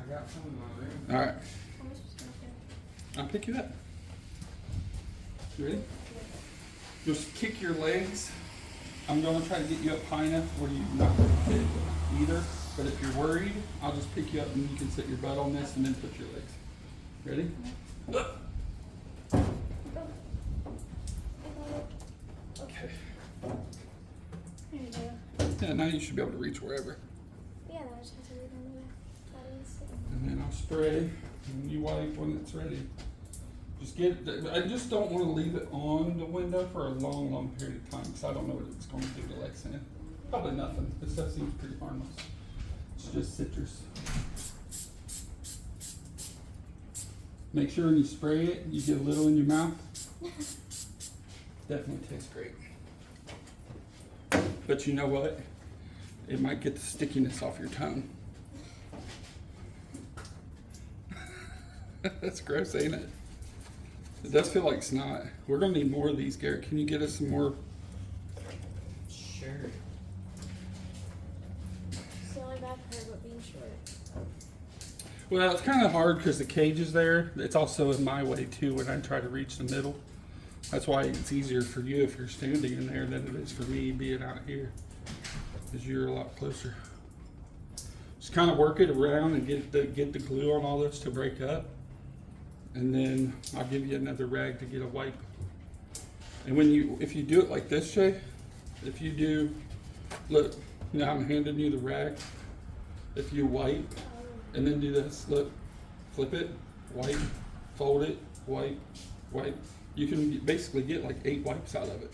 I got some in my room. All right. How am I supposed to get there? I'll pick you up. You ready? Just kick your legs. I'm going to try to get you up high enough where you're not fit either. But if you're worried, I'll just pick you up and you can sit your butt on this and then put your legs. Ready? Up. Okay. There you go. Yeah, now you should be able to reach wherever. Yeah, that was just a read on the way. That is it. And then I'll spray and you wipe when it's ready. Just I just don't want to leave it on the window for a long, long period of time because I don't know what it's going to do to Lexington. Probably nothing. This stuff seems pretty harmless. It's just citrus. Make sure when you spray it, you get a little in your mouth. Definitely tastes great. But you know what? It might get the stickiness off your tongue. That's gross, ain't it? It does feel like snot. We're gonna need more of these, Garrett. Can you get us some more? Sure. It's the only bad part about being short. Well, it's kind of hard because the cage is there. It's also in my way too when I try to reach the middle. That's why it's easier for you if you're standing in there than it is for me being out here, because you're a lot closer. Just kind of work it around and get the glue on all this to break up, and then I'll give you another rag to get a wipe. And if you do it like this, Shay, if you do, look, now I'm handing you the rag. If you wipe and then do this, look, flip it, wipe, fold it, wipe, wipe. You can basically get like 8 wipes out of it.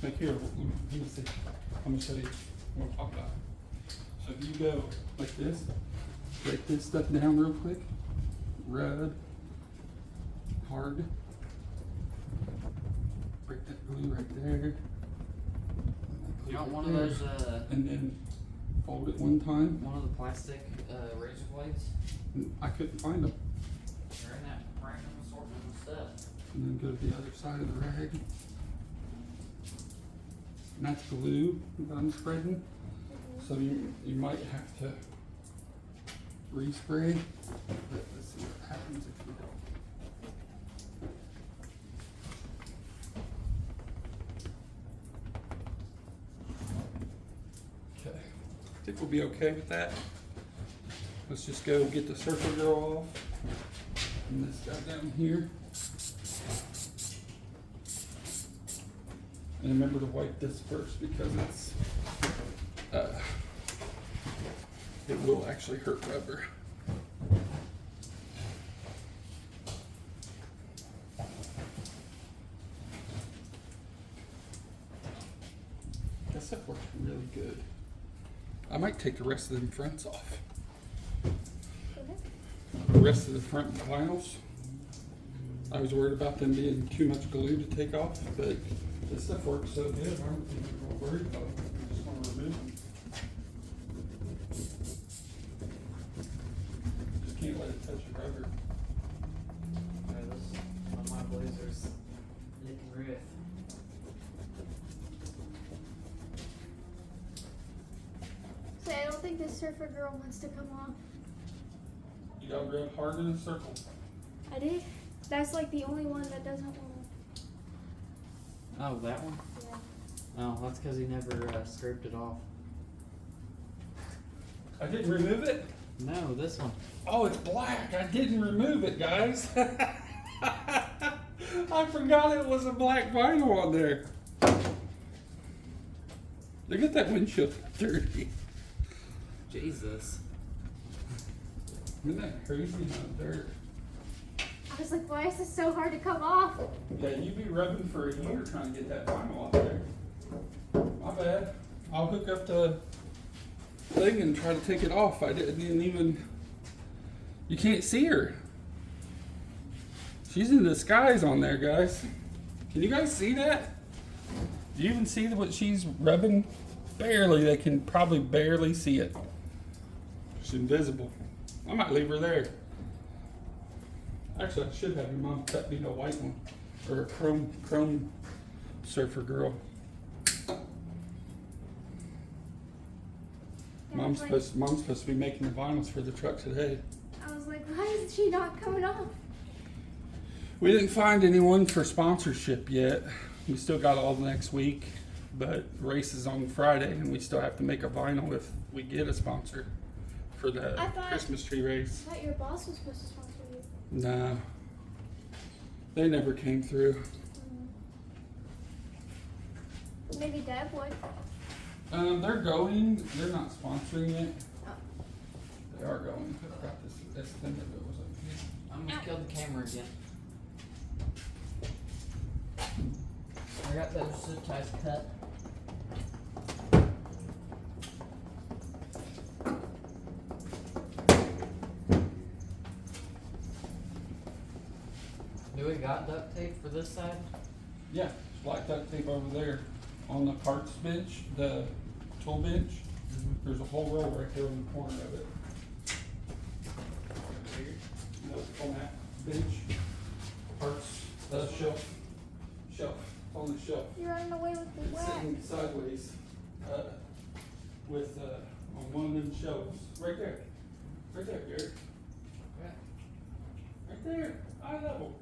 Like here, let me see. I'm gonna show you. I'm gonna talk about it. So if you go like this, break this stuff down real quick, rub, hard, break that glue right there. You want one of those, and then fold it one time. one of the plastic razor blades? I couldn't find them. They're in that random assortment of stuff. And then go to the other side of the rag. And that's glue that I'm spreading. So you might have to respray. But let's see what happens if you don't. Okay. I think we'll be okay with that. Let's just go get the Surfer Girl off. And this guy down here. And remember to wipe this first because it will actually hurt rubber. That stuff works really good. I might take the rest of them fronts off. The rest of the front vinyls. I was worried about them being too much glue to take off, but this stuff works so good. I don't think I'm worried about it. I just want to remove them. Just can't let it touch your rubber. Try this on my blazers. Nick and Riff. So I don't think this Surfer Girl wants to come off. You got to grab hard in a circle. I did. That's like the only one that doesn't want Oh, that one? to. Yeah. Oh, that's because he never scraped it off. I didn't remove it? No, this one. Oh, it's black. I didn't remove it, guys. I forgot it was a black vinyl on there. Look at that windshield dirty. Jesus. Isn't that crazy how dirt? I was like, why is this so hard to come off? Yeah, you'd be rubbing for a year trying to get that vinyl off there. My bad. I'll hook up the thing and try to take it off. I didn't even. You can't see her. She's in disguise on there, guys. Can you guys see that? Do you even see what she's rubbing? Barely. They can probably barely see it. She's invisible. I might leave her there. Actually, I should have your mom cut me a white one. Or a chrome Surfer Girl. Yeah, Mom's like, supposed to be making the vinyls for the truck today. I was like, why is she not coming off? We didn't find anyone for sponsorship yet. We still got all next week, but race is on Friday, and we still have to make a vinyl if we get a sponsor for the I thought- Christmas tree race. I thought your boss was supposed to sponsor you. Nah, they never came through. Maybe Deb would. They're going. They're not sponsoring it. Oh. They are going. I've got this thing that was up here. I almost killed the camera again. I got those zip ties cut. Do we got duct tape for this side? Yeah, it's black duct tape over there on the parts bench, the tool bench. There's a whole roll right there in the corner of it. No, on that bench, parts, shelf, it's on the shelf. You're running away with the It's wax. sitting sideways, with, on one of them shelves, right there, Gary, Yeah. right there, eye level.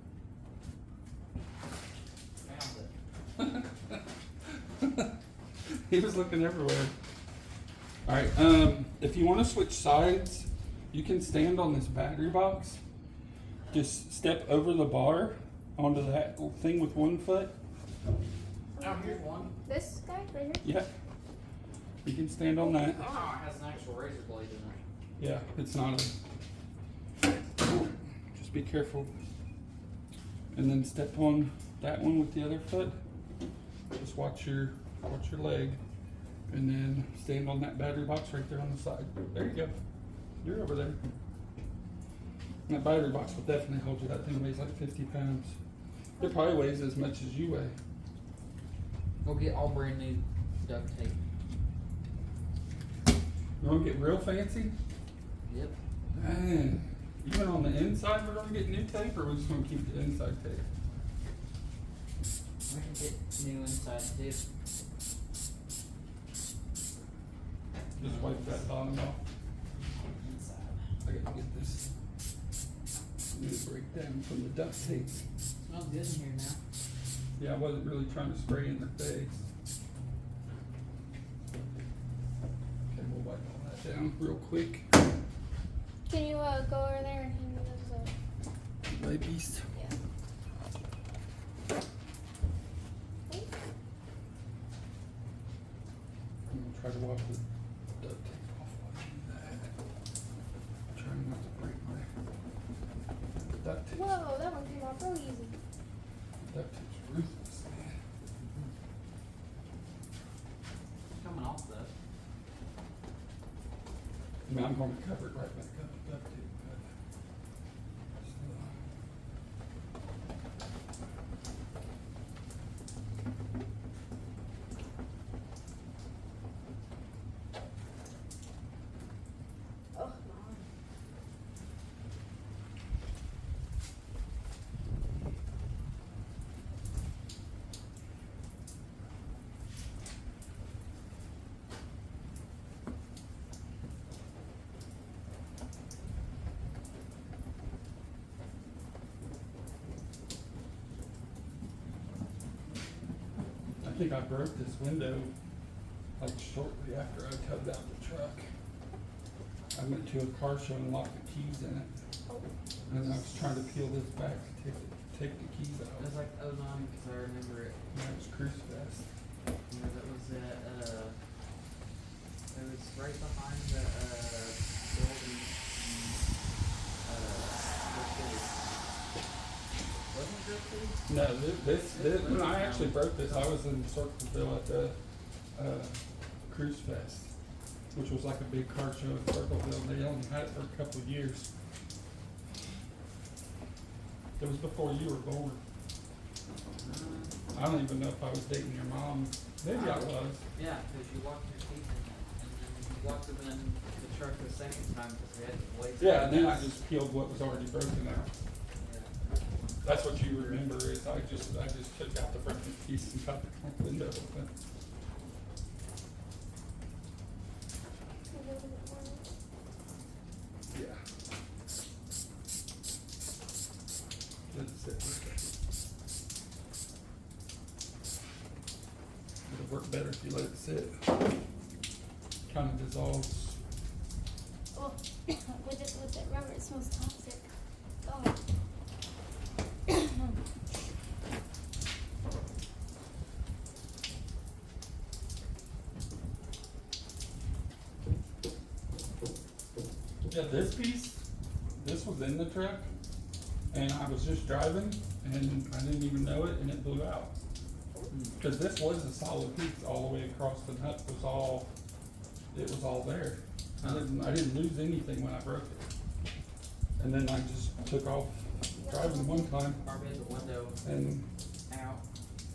Found it. He was looking everywhere. Alright, if you wanna switch sides, you can stand on this battery box. Just step over the bar onto that thing with one foot. Oh, here's one. This guy right here? Yeah. You can stand on that. Oh, it has an actual razor blade in it. Yeah, it's not a. Just be careful. And then step on that one with the other foot. Just watch your leg. And then stand on that battery box right there on the side. There you go. You're over there. That battery box will definitely hold you. That thing weighs like 50 pounds. It probably weighs as much as you weigh. We'll get all brand new duct tape. You want to get real fancy? Yep. Dang. Even on the inside, we're going to get new tape, or we're just going to keep the inside tape? We can get new inside tape. Just wipe that bottom off. Inside. I got to get this new breakdown from the duct tape. Smells good in here now. Yeah, I wasn't really trying to spray in their face. Okay, we'll wipe all that down real quick. Can you go over there and hand me those? Babies. Yeah. I'm gonna try to wipe the duct tape off while I do that. Trying not to break my duct tape. Whoa, that one came off real easy. Duct tape's ruthless, man. It's coming off though. I mean, I'm gonna cover it right back up with duct tape, but still. Oh, my arm. I think I broke this window like shortly after I tugged out the truck. I went to a car show and locked the keys in it. Oh. And I was trying to peel this back to take the keys It out. was like 09 because I remember it. That was Cruise Fest. You know, that was at, it was right behind the, building, wasn't it Griffith? No, this, when I actually broke this, I was in Circleville at the, Cruise Fest, which was like a big car show in Circleville. They only had it for a couple of years. It was before you were born. I don't even know if I was dating your mom. Maybe I was. Yeah, because you walked your teeth in it, and then you walked them in the truck the second time because we had to wait. Yeah, and then I just peeled what was already broken out. Yeah. That's what you remember is I just took out the broken piece and cut the window open. you let it sit. Kind of dissolves. Oh, with that rubber, it smells toxic. Oh. Yeah, this piece, this was in the truck, and I was just driving, and I didn't even know it, and it blew out. Because this was a solid piece all the way across the nut was all, it was all there. I didn't lose anything when I broke it. And then I just took off driving one time, Probably has the window and out,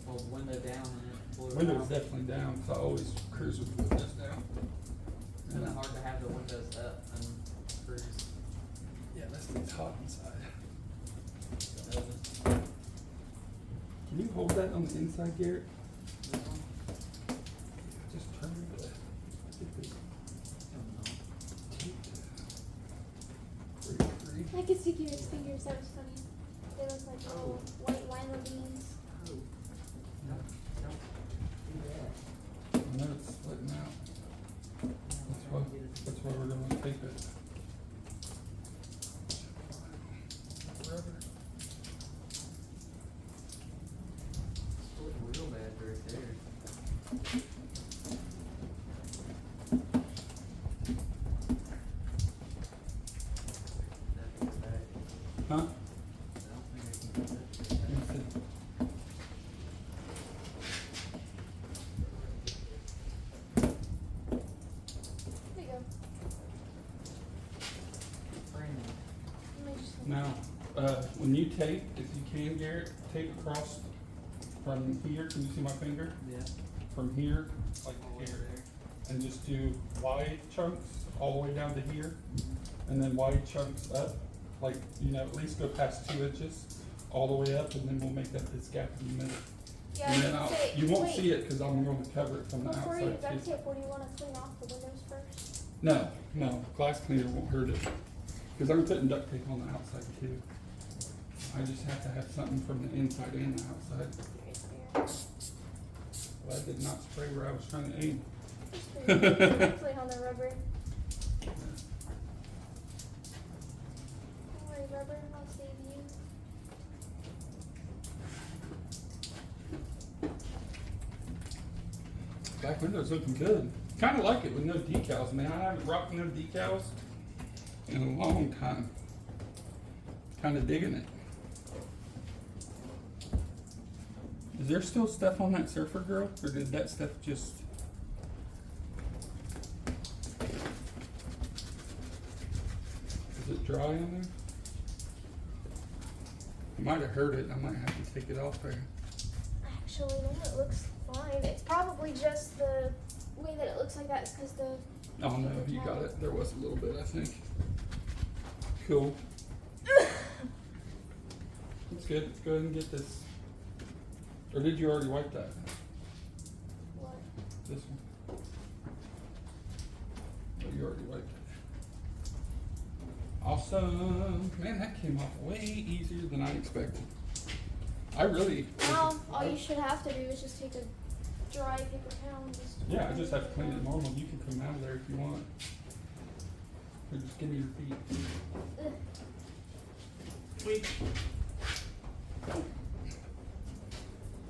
well, the window down and it blew it window was out. definitely down, so I always cruise with the windows down. Isn't it hard to have the windows up and cruise? Yeah, this thing's hot inside. This Can you hold that on the inside, Garrett? one? Just turn it. Get this tape free. I could see Garrett's fingers, that was funny. They look like little white lima beans. Oh. No, don't do that. I know it's splitting out. That's why we're gonna tape it. Rubber. Split real bad right there. That'd be bad. Huh? I don't think I can get that. Let me see. There you go. Brandon. Let me just. Now, when you tape, if you can, Garrett, tape across from here. Can you see my finger? Yeah. From here, like All the way here, there. and just do wide chunks all the way down to here, and then wide chunks up, like, you know, at least go past 2 inches, all the way up, and then we'll make up this gap in the middle. Yeah, And then I I'll, would say, you won't wait, see it, cause I'm going to cover it from the before you outside duct too. tape, what do you wanna clean off the windows first? No, glass cleaner won't hurt it, cause I'm putting duct tape on the outside too. I just have to have something from the inside and the outside. Right But I did not spray where I was trying to aim. there. Directly on the rubber. Don't worry, rubber, I'll save you. Back window's looking good. Kinda like it with no decals, man. I haven't rocked no decals in a long time. Kinda digging it. Is there still stuff on that Surfer Girl, or did that stuff just? Is it dry on there? I might have hurt it. I might have to take it off there. Actually, no, it looks fine. It's probably just the way that it looks like that is because the. Oh no, you got it. There was a little bit, I think. Cool. That's good. Let's go ahead and get this. Or did you already wipe that? What? This one? Oh, you already wiped it. Awesome. Man, that came off way easier than I expected. I really. Now, all you should have to do is just take a dry paper towel and just. Yeah, I just have to clean it normal. You can come out of there if you want. Or just give me your feet. Ugh. Sweet.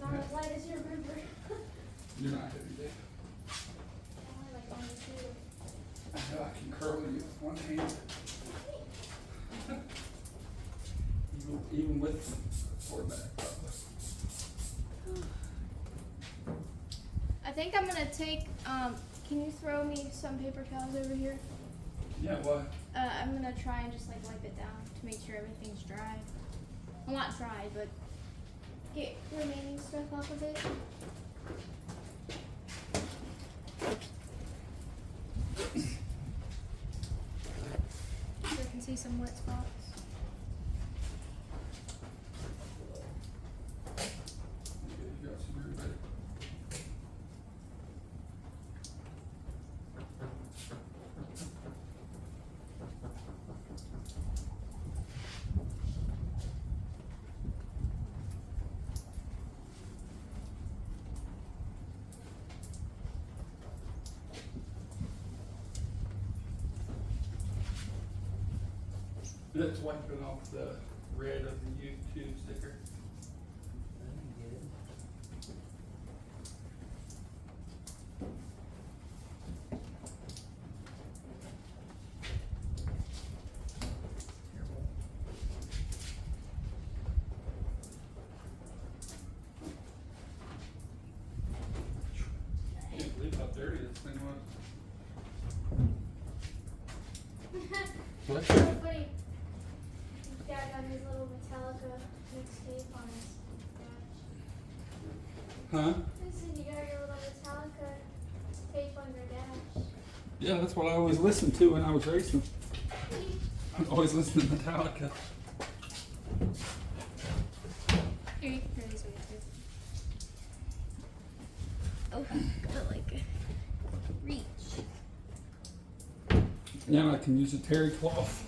Not as light as you remember. You're not heavy, Dave. I like on the too. I know I can curl you with one hand. Even with four back. I think I'm gonna take. Can you throw me some paper towels over here? Yeah, what? I'm gonna try and just like wipe it down to make sure everything's dry. Well, not dry, but get remaining stuff off of it. So I can see some wet spots. You got some everybody. That's wiping off the red of the YouTube sticker. That'd be good. Terrible. I can't believe how dirty this thing was. What? So funny. Dad got his little Metallica mixtape on his dash. Huh? I said you got your little Metallica tape on your dash. Yeah, that's what I always listened to when I was racing. I always listened to Metallica. Here, you can throw these away too. Oh, gotta like reach. Now I can use a terry cloth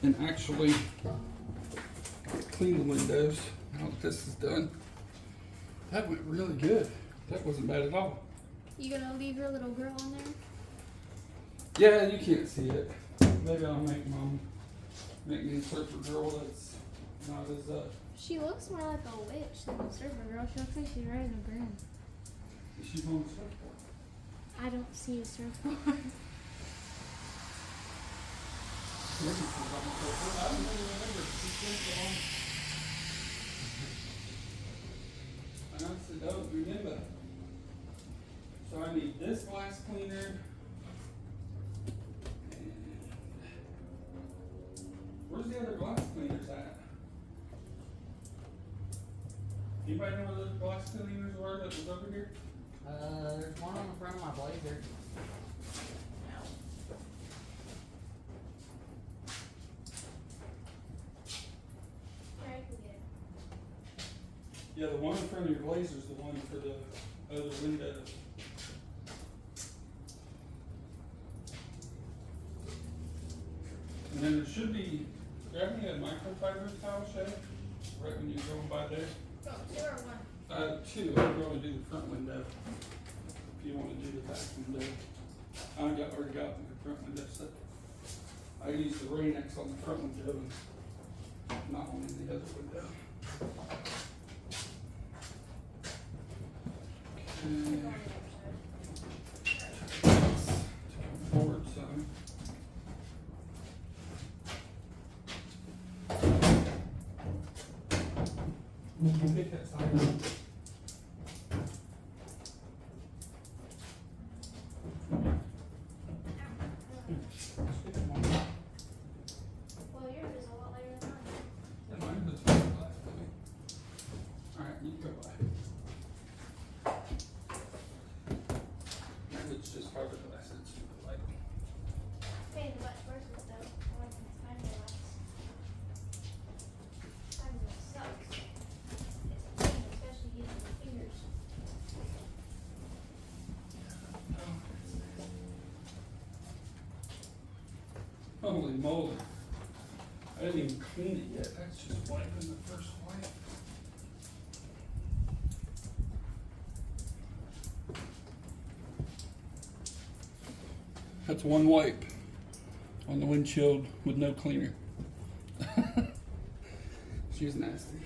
and actually clean the windows now that this is done. That went really good. That wasn't bad at all. You gonna leave your little girl on there? Yeah, you can't see it. Maybe I'll make me a surfer girl that's not as She looks more like a witch than a surfer girl. She looks like she's riding a broom. she's on the surfboard. I don't see a surfboard. Maybe she's on the surfboard. I don't really remember. She's been so long. I honestly don't remember. So I need this glass cleaner. And where's the other glass cleaners at? Anybody know where those glass cleaners were that was over here? There's one on the front of my blazer. I can get it. Yeah, the one in front of your blazer's the one for the other windows. And then there should be, grab me a microfiber towel shed, right when you're going by there. Oh, 2 or 1? 2, I'm going to do the front window. If you want to do the back window. Already got the front window set. I use the Rain-X on the front window and not on the other window. Okay. Forward some. Pick that side up. Well, yours is a lot lighter than mine. Yeah, mine is the glass maybe. Alright, you can go by. Mine is just fiberglass, it's super light. Pain in the butt versus though. I like this time relax. Time sucks. It's a pain, especially using your fingers. Holy moly. I didn't even clean it yet. That's just wiping the first wipe. That's one wipe on the windshield with no cleaner. She's nasty.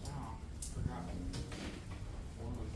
Oh, forgot. One.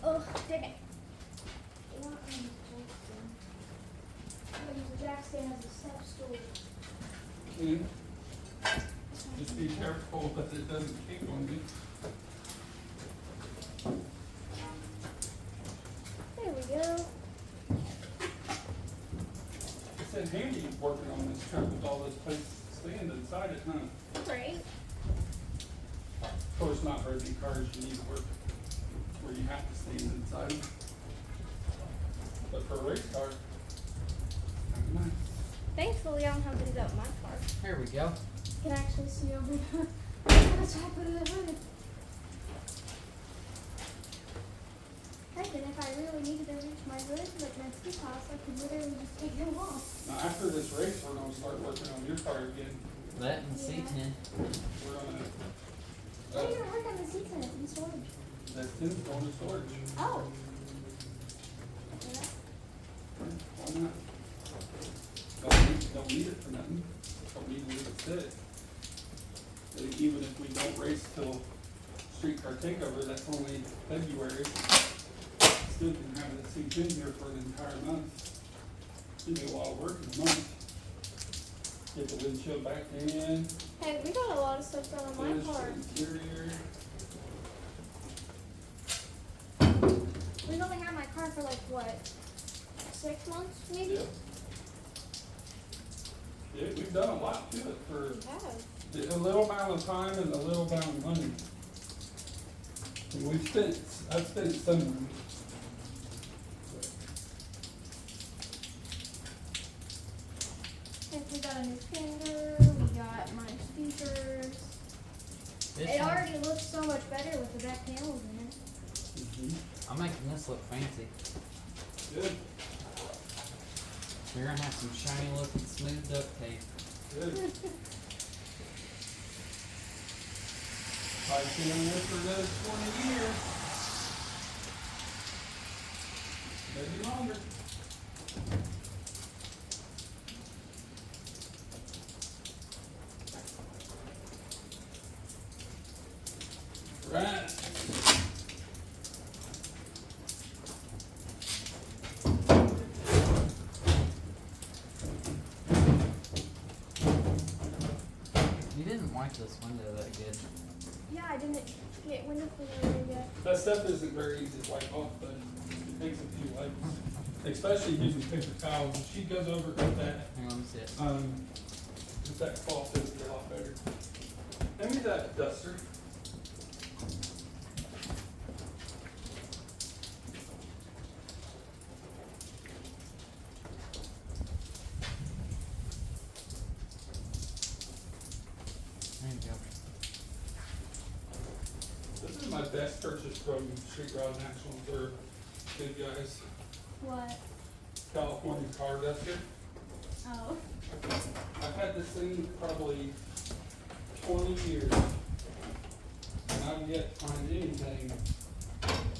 Oh, dang it. You want me to jack stand? I'm gonna use the jack stand as a step stool. Okay. Just be careful that it doesn't kick on you. handy working on this truck with all this place to stand inside it, huh? Right. Of course, not for any cars you need to work where you have to stand inside them. But for a race car, kind of nice. Thankfully, I don't have to do that with my car. There we go. You can actually see over the top of the hood. Heck, and if I really needed to reach my hood, like my ski house, I could literally just take them off. Now, after this race, we're gonna start working on your car again. That and C10. We're gonna, Why are you gonna work on the seats in it in storage? that tin's going to storage. Oh. Yeah. Why not? Don't need it for nothing. Don't need to leave it sit. And even if we don't race till streetcar takeover, that's only February. Still can have the seats in here for an entire month. You do a lot of work in a month. Get the windshield back in. Hey, we got a lot of stuff done on my Finish car. the interior. We've only had my car for like what, 6 months maybe? Yep. Yeah, we've done a lot to it for We have. a little amount of time and a little amount of money. And I've spent some money. Hey, we got a new fender, we got my speakers. This It one- already looks so much better with the back panels in it. I'm making this look fancy. Good, You're gonna have some shiny looking smooth duct tape. good. I've been in there for another 20 years. Maybe longer. Right. You didn't wipe this window that good. Yeah, I didn't get window cleaner yet. That stuff isn't very easy to wipe off, but it takes a few wipes. Especially using paper towels. If she goes over with that, Hang on, let me see it. with that cloth, it'll be a lot better. Hand me that duster. There you go. This is my best purchase from Street Rod Nationals. They're good guys. What? California car duster. Oh. I've had this thing probably 20 years. And I've yet to find anything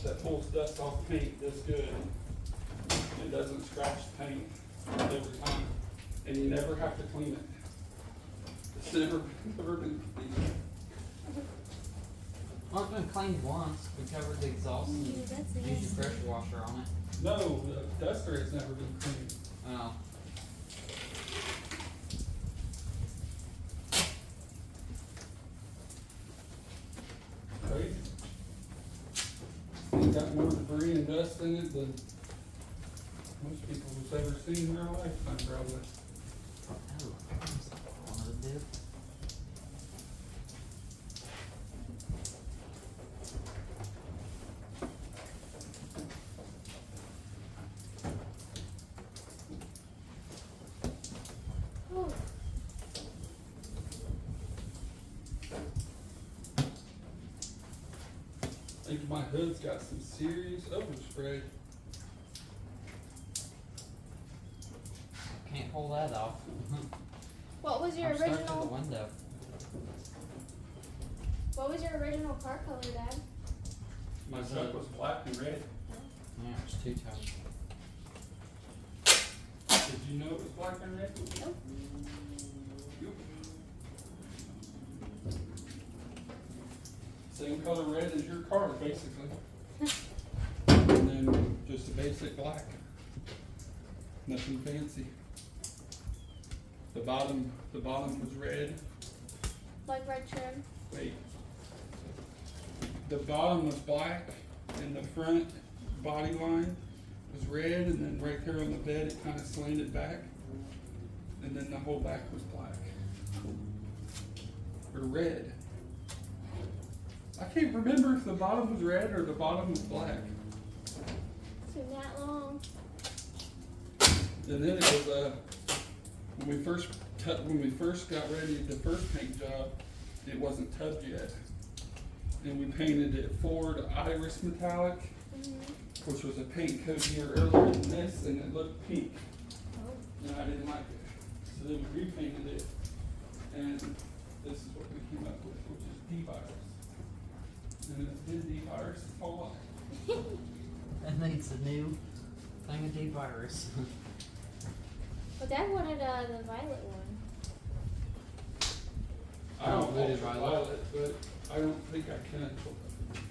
that pulls dust off paint this good. It doesn't scratch the paint every time. And you never have to clean it. It's never been cleaned. Well, it's been cleaned once. We covered the exhaust and Yeah, that's it. used your pressure washer on it. No, the duster has never been cleaned. Oh. Crazy. It's got more debris and dust in it than most people have ever seen in their lifetime, probably. Oh, that's what I wanted to do. Oh. I think my hood's got some serious overspray. Can't pull that off. What was your I'm stuck to the original? window. What was your original car color, Dad? My truck was black and red. Yeah, it's two-tone. Did you know it was black and red? Nope. Yep. Same color red as your car, basically. And then just a basic black. Nothing fancy. The bottom was red. Like red trim. Wait. The bottom was black and the front body line was red, and then right there on the bed it kind of slanted back. and then the whole back was black. Or red. I can't remember if the bottom was red or the bottom was black. It's been that long. And then it was when we first got ready, the first paint job, it wasn't tubbed yet, and we painted it Ford Iris Metallic, which was a paint coat year earlier than this, and it looked pink, and I didn't like it. So then we repainted it, and this is what we came up with, which is D-Virus. And it's been D-Virus its whole life. And then it's a new thing of D-Virus. But Dad wanted the violet one. I don't Really ultraviolet, but I don't think I can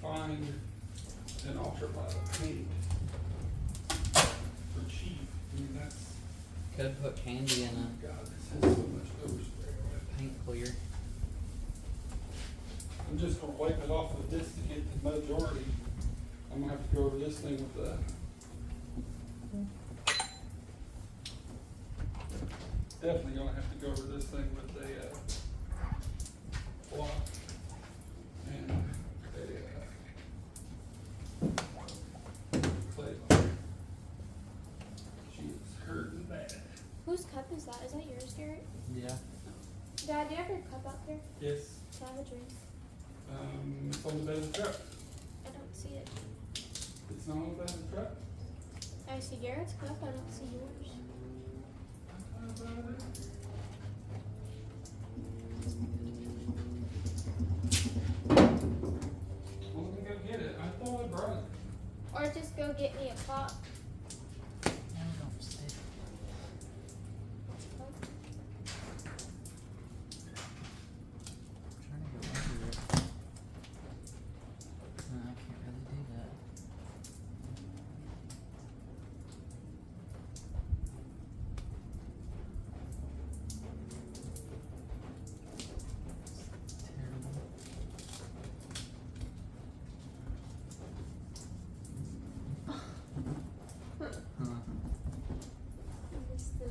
find an ultraviolet paint for cheap. I mean, that's, Could put candy in oh a God, this has so much overspray on it. paint clear. I'm just gonna wipe it off with this to get the majority. I'm gonna have to go over this thing with the. Definitely gonna have to go over this thing with a block and a clay block. She is hurting bad. Whose cup is that? Is that yours, Garrett? Yeah. Dad, do you have your cup out there? Yes, Can I have a drink? it's on the bed of the truck. I don't see it. It's not on the bed of the truck. I see Garrett's cup. I don't see yours. Well, let me go get it. I thought I brought it. Or just go get me a pop. No, don't say it. Trying to go under it. No, I can't really do that. Terrible. Huh. Just the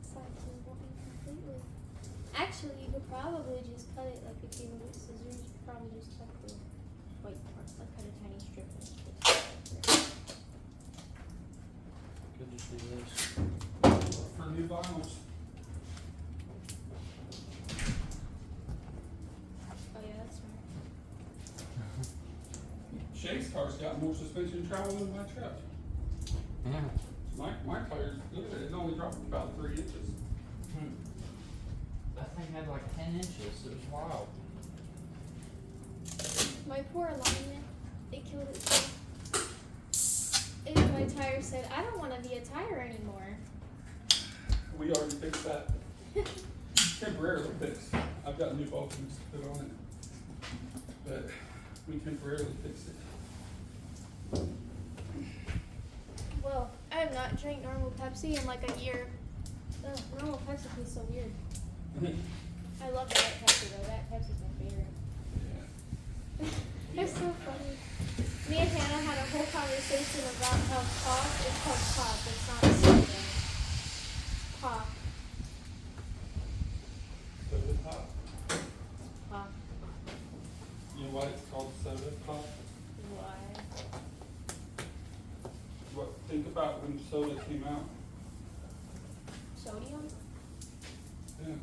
sides of it completely. Actually, you could probably just cut it like if you were with scissors. You could probably just cut the white part, like cut a tiny strip and just put it right Could just do this. For new vinyls. there. Oh yeah, that's smart. Shay's car's got more suspension travel than my truck. Yeah. My tire's good. It only dropped about 3 inches. That thing had like 10 inches. It was wild. My poor alignment, it killed itself. And my tire said, I don't want to be a tire anymore. We already fixed that. Temporarily fixed. I've got new bulkings to put on it. But we temporarily fixed it. Well, I have not drank normal Pepsi in like a year. Ugh, normal Pepsi tastes so weird. I love that Pepsi though. That Pepsi's my favorite. Yeah. It's so funny. Me and Hannah had a whole conversation about how pop is called pop. It's not soda. Pop. Soda pop. Pop. You know why it's called soda pop? Why? What? Think about when soda came out. Sodium? Yeah.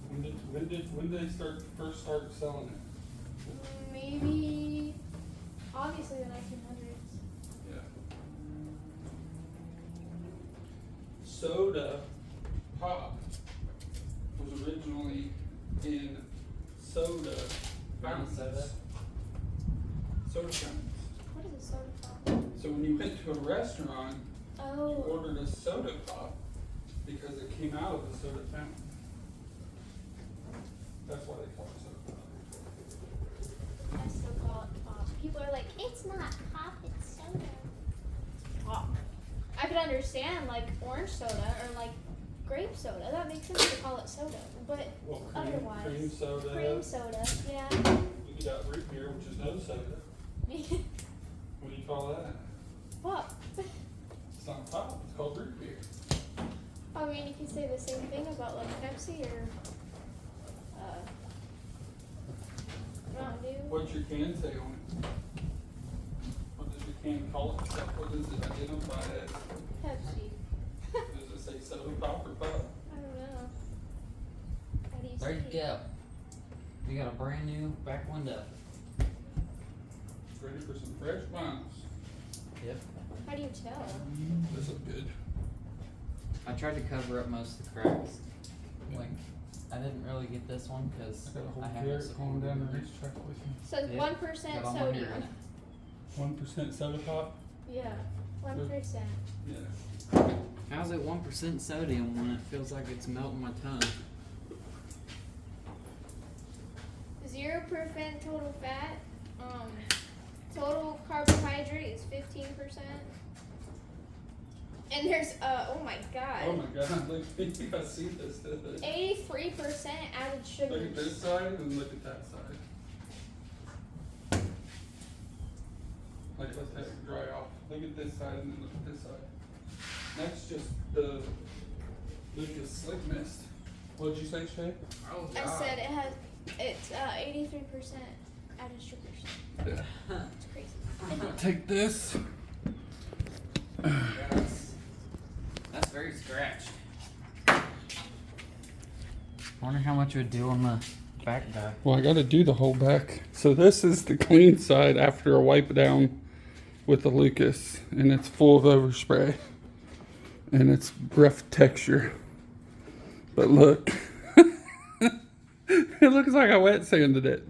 When did they first start selling it? Maybe. Obviously the 1900s. Yeah. Soda pop was originally in soda fountains. Soda? Soda fountains. What is a soda pop? So when you went to a restaurant, you Oh. ordered a soda pop because it came out of a soda fountain. That's why they call it soda pop. I still call it pop. People are like, it's not pop, it's soda. It's pop. I could understand like orange soda or like grape soda. That makes sense to call it soda. But Well, otherwise, cream soda. cream soda, yeah. You got root beer, which is no soda. What do you call that? Pop. It's not pop, it's called root beer. I mean, you could say the same thing about like Pepsi or Mountain Dew. What's your can say on it? What does your can call itself? What does it identify as? Pepsi. Does it say soda pop or pop? I don't know. How do you There you say it? go. You got a brand new back window. Ready for some fresh vinyls. Yep. How do you tell? This looks good. I tried to cover up most of the cracks. Like, I didn't really get this one because I got a I whole haven't carrot going down the supported racetrack with me. So Yeah, 1% got all my hair in sodium. it. 1% soda pop? Yeah, 1%. Yeah. How's it 1% sodium when it feels like it's melting my tongue? 0% total fat. Total carbohydrate is 15%. And there's oh my god. Oh my god, look, I see this. 83% added sugar. Look at this side and look at that side. Like, let that dry off. Look at this side and then look at this side. That's just the Lucas Slick Mist. What'd you say, Shay? Oh, I said it's 83% added sugars. Yeah. It's crazy. I'm gonna take this. That's very scratched. Wonder how much it would do on the back guy. Well, I gotta do the whole back. So this is the clean side after a wipe down with the Lucas, and it's full of overspray, and it's rough texture. But look, it looks like I wet sanded it.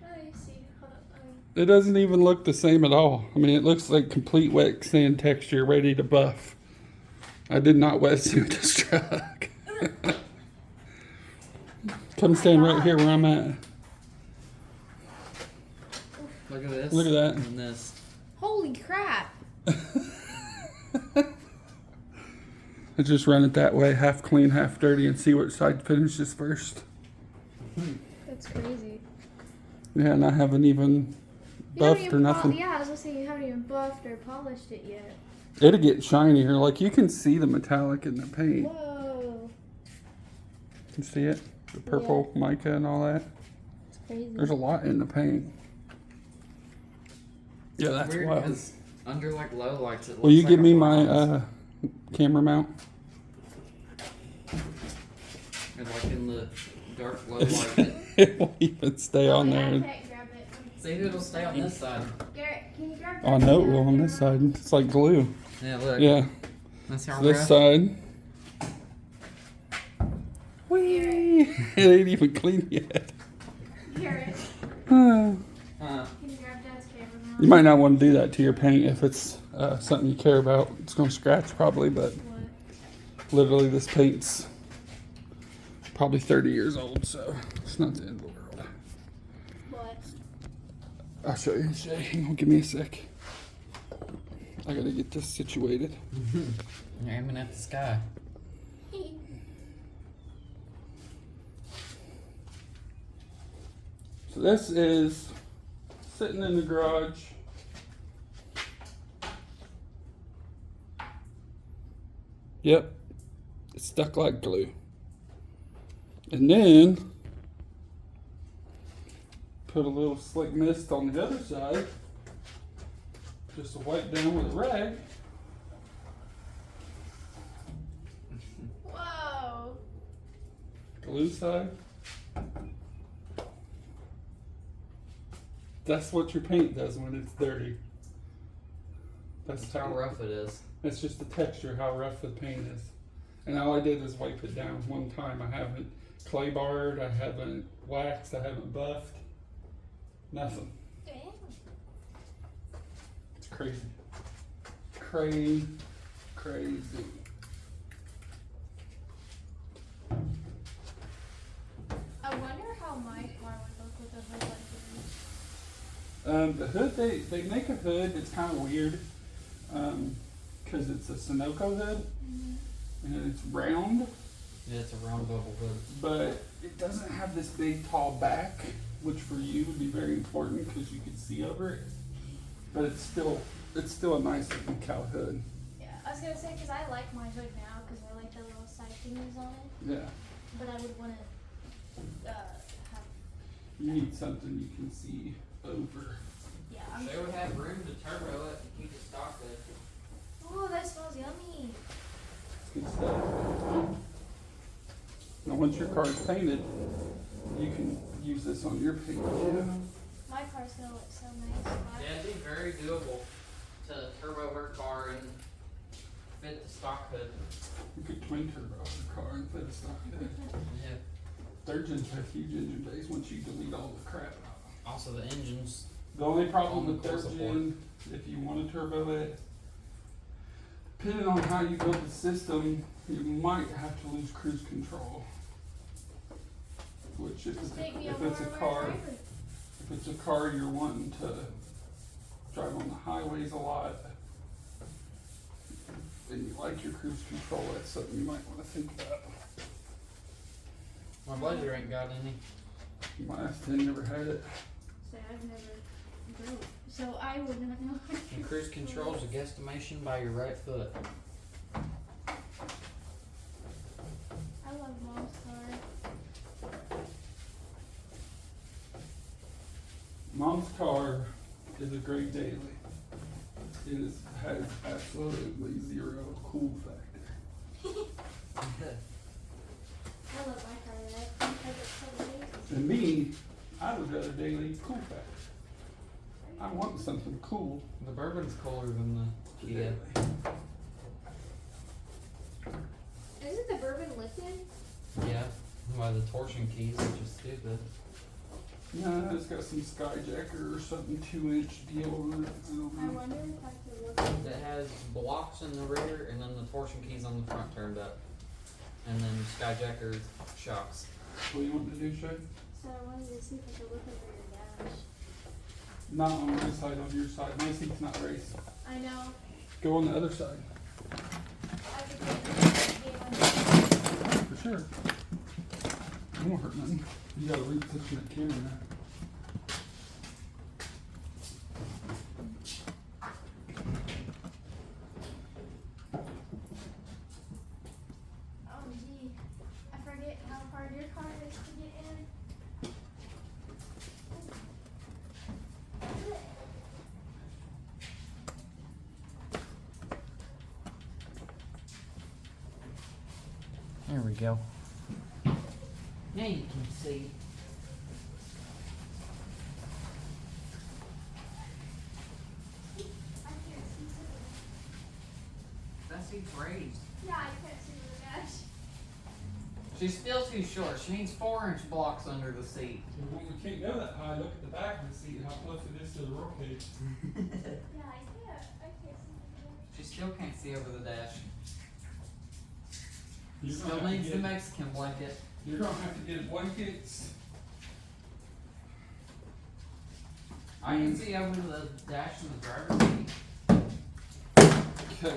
Oh, you see. Hold up. It doesn't even look the same at all. I mean, it looks like complete wet sand texture ready to buff. I did not wet sand this truck. Come stand right here where I'm at. Look at this. Look at that. And this. Holy crap. I just run it that way, half clean, half dirty, and see which side finishes first. That's crazy. Yeah, and I haven't even buffed or nothing. Yeah, I was gonna say you haven't even buffed or polished it yet. It'll get shinier. Like, you can see the metallic in the paint. Whoa. You see it? The purple mica and all that. It's crazy. There's a lot in the paint. Yeah, that's Weird wild. because under like low lights it looks Will you like give a me bronze. my camera mount? And like in the dark low light. It won't even stay on Yeah, I there. can't grab it. See if it'll stay on this side. Garrett, can you grab Oh, no, it will on this side. It's like glue. Yeah, look. Yeah, That's how so this rough. side. Whee! It ain't even clean yet. Garrett, Uh, Huh. can you grab Dad's camera now? You might not want to do that to your paint if it's something you care about. It's going to scratch probably, but What? literally this paint's probably 30 years old, so it's not the end of the world. What? I'll show you, Shay. Hang on, give me a sec. I gotta get this situated. You're aiming at the sky. So this is sitting in the garage. Yep, it's stuck like glue. And then put a little slick mist on the other side, just to wipe down with a rag. Whoa. Glue side. That's what your paint does when it's dirty. That's how rough it is. It's just the texture, how rough the paint is. And all I did was wipe it down one time. I haven't clay barred, I haven't waxed, I haven't buffed. Nothing. Damn. It's crazy. Crazy. I wonder how my car would look with a hood like this. The hood, they make a hood, it's kind of weird. Because it's a Sunoco hood. And it's round. Yeah, it's a round bubble hood. But it doesn't have this big tall back, which for you would be very important because you could see over it. But it's still a nice looking cow hood. Yeah, I was gonna say because I like my hood now because I like the little side thingies on it, Yeah. but I would want to have. You need something you can see over. Yeah. They would have room to turbo it and keep it stock good. Oh, that smells yummy. It's good stuff. Now, once your car's painted, you can use this on your paint too. My car's gonna look so nice. Yeah, it'd be very doable to turbo her car and fit the stock hood. You could twin turbo your car and fit a stock hood. Yeah. Third gens have huge engine bays once you delete all the crap out. Also, the engines. The only problem On the with core third support. gen, if you want to turbo it, depending on how you build the system, you might have to lose cruise control. Which if Just take me if over it's a where car, I'm if it's a car you're wanting to drive on the highways a lot, and you like your cruise control, that's something you might want to think about. My Blazer ain't got any. My S10 never had it. So I've never drove, so I would not know. And cruise control is a guesstimation by your right foot. I love Mom's car. Mom's car is a great daily. It has absolutely zero cool factor. I love my car that because it's so big. And me, I would rather daily cool factor. I want something cool. The bourbon's cooler than the Kia. Isn't the bourbon liquid? Yeah. By the torsion keys, which is stupid. No, it's got some skyjacker or something 2-inch deal on it. I don't I know. wonder if I could look at It has blocks in the rear and then the torsion keys on the front turned up. And then skyjacker shocks. What do you want to do, Shay? So I wanted to see if I could look over your dash. Not on my side, on your side. My seat's not raised. I know. Go on the other side. I could get For sure. It won't hurt nothing. You gotta reposition that camera now. Oh gee, I forget how hard your car is to get in. There we go. Now you can see. I can't see That seat's raised. Yeah, I can't see the dash. She's still too short. She needs 4-inch blocks under the seat. When we can't go that high, look at the back of the seat, how close it is to the roll cage. Yeah, I can't see the dash. She still can't see over the dash. You're gonna Still have to needs the get- Mexican blanket. You're gonna have to get blankets. I can see over the dash in the driver's seat. Okay.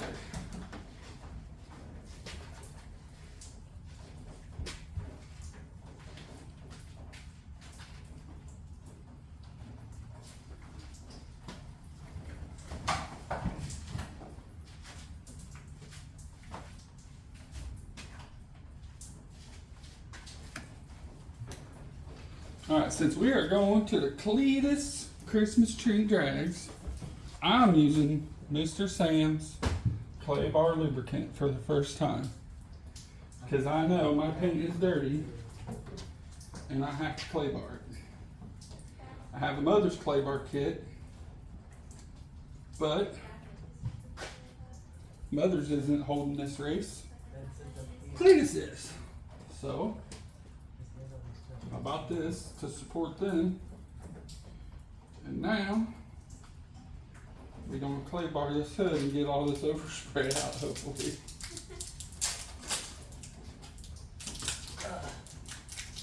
Alright, since we are going to the Cleetus Christmas tree drags, I'm using Mr. Sam's clay bar lubricant for the first time. Because I know my paint is dirty and I have to clay bar it. I have a mother's clay bar kit, but mother's isn't holding this race. Cleetus is. So, I bought this to support them. And now, we're gonna clay bar this hood and get all this overspray out, hopefully.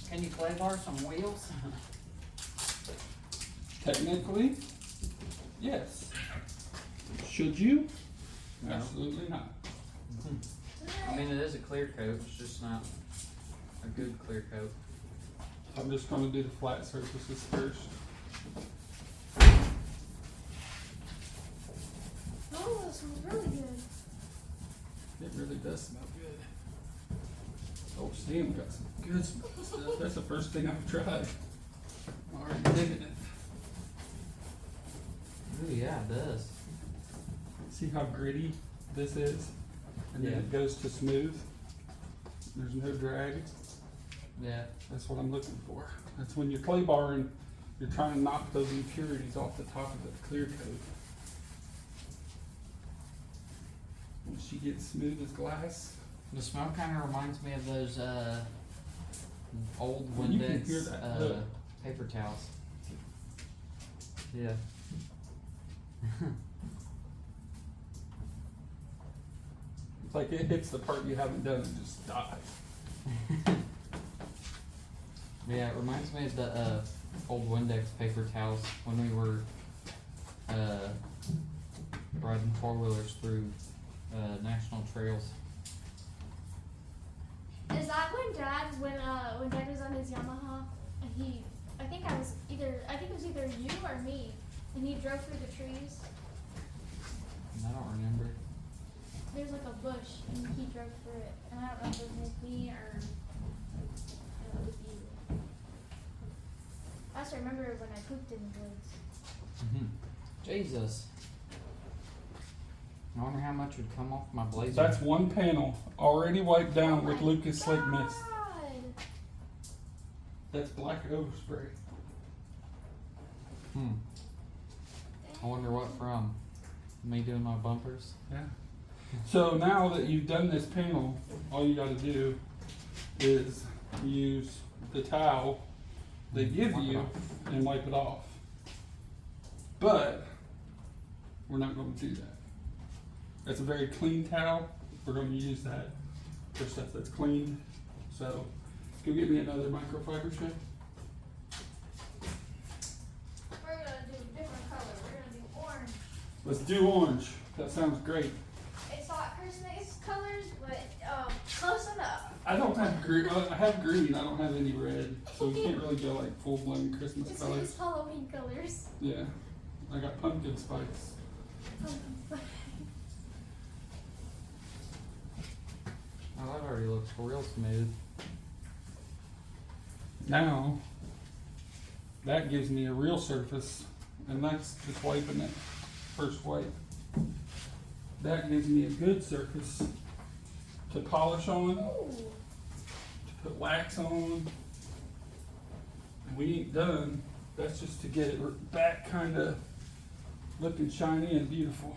Can you clay bar some wheels? Technically, yes. Should you? No. Absolutely not. I mean, it is a clear coat. It's just not a good clear coat. I'm just gonna do the flat surfaces first. Oh, that smells really good. It really does smell good. Oh, Sam got some good stuff. That's the first thing I've tried. I'm already digging it. Ooh, yeah, it does. See how gritty this is? And then Yeah. it goes to smooth. There's no drag. Yeah. That's what I'm looking for. That's when you're clay barring, you're trying to knock those impurities off the top of the clear coat. When she gets smooth as glass. The smell kind of reminds me of those old You can hear Windex that. Look. paper towels. Yeah. It's like it hits the part you haven't done and just dies. Yeah, it reminds me of the old Windex paper towels when we were riding four-wheelers through national trails. Is that when Dad was on his Yamaha and I think it was either you or me, and he drove through the trees. I don't remember. There's like a bush and he drove through it, and I don't know if it was with me or it was you. I just remember when I pooped in the woods. Jesus. I wonder how much would come off my blazer. That's one panel already wiped down with Oh my Lucas Slick Mist. God. That's black overspray. I wonder what from. Me doing my bumpers? Yeah. So now that you've done this panel, all you gotta do is use the towel they give Wipe it you off. and wipe it off. But we're not gonna do that. That's a very clean towel. We're gonna use that for stuff that's cleaned. So go get me another microfiber shake. We're gonna do a different color. We're gonna do orange. Let's do orange. That sounds great. It's not Christmas colors, but close enough. I don't have green. I have green. I don't have any red, so we can't really go like full blown Christmas It's colors. just Halloween colors. Yeah, I got pumpkin spice. Oh, that already looks real smooth. Now, that gives me a real surface, and that's just wiping it first wipe. That gives me a good surface to polish on, to Ooh. put wax on. And we ain't done. That's just to get it back kind of looking shiny and beautiful.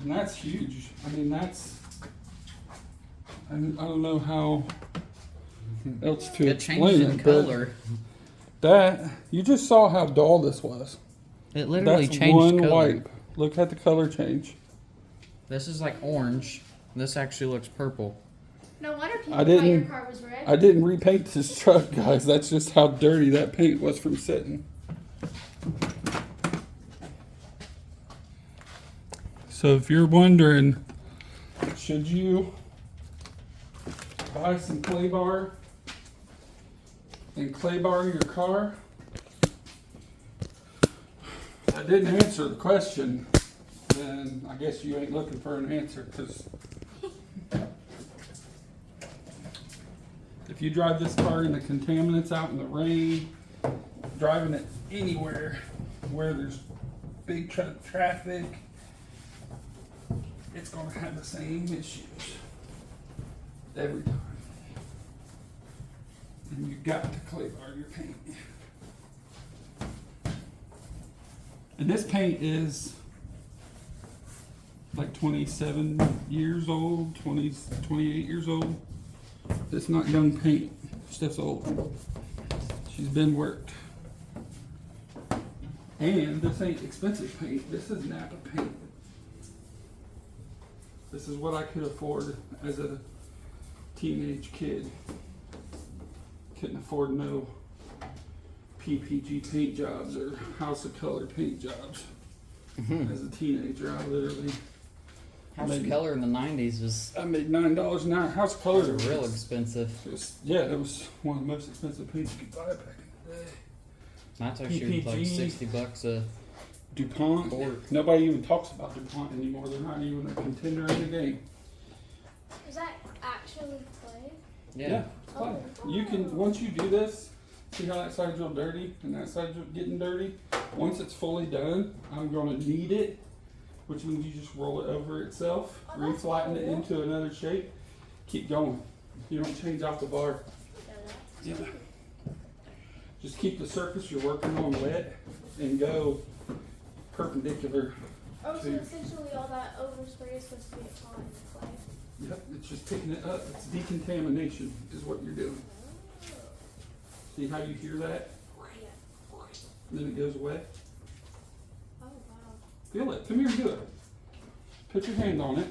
And that's huge. I mean, I don't know how else to It explain changes in it, but color. that, you just saw how dull this was. It literally That's changed one color. wipe. Look at the color change. This is like orange. This actually looks purple. No wonder people I thought your didn't- car was red. I didn't repaint this truck, guys. That's just how dirty that paint was from sitting. So if you're wondering, should you buy some clay bar and clay bar your car? I didn't answer the question, then I guess you ain't looking for an answer, because if you drive this car in the contaminants out in the rain, driving it anywhere where there's big traffic, it's going to have the same issues every time. And you got to clay bar your paint. And this paint is like 27 years old, 28 years old. It's not young paint. Stuff's old. She's been worked. And this ain't expensive paint. This is Napa paint. This is what I could afford as a teenage kid. Couldn't afford no PPG paint jobs or House of Color paint jobs. As a teenager, I literally House Maybe. of Color in the 90s was I made $9 an hour. House of Color was real expensive. It was, yeah, it was one of the most expensive paints you could buy back in the day. That's actually like PPG. $60 a DuPont. Quart. Nobody even talks about DuPont anymore. They're not even a contender in the game. Is that actually clay? Yeah, it's fine. You can, once you do this, see how that side's real dirty and that side's getting dirty? Once it's fully done, I'm gonna knead it, which means you just roll it over itself, Oh, that's re-flatten it cool. into another shape, keep going. You don't change out the bar. Yeah, that's Yeah. Just keep the surface you're working on wet and go perpendicular. Oh, so to- essentially all that overspray is supposed to be caught in the clay. Yep, it's just picking it up. It's decontamination is what you're doing. See how you hear that? Yeah. And then it goes away. Oh, wow. Feel it. Come here and do it. Put your hand on it.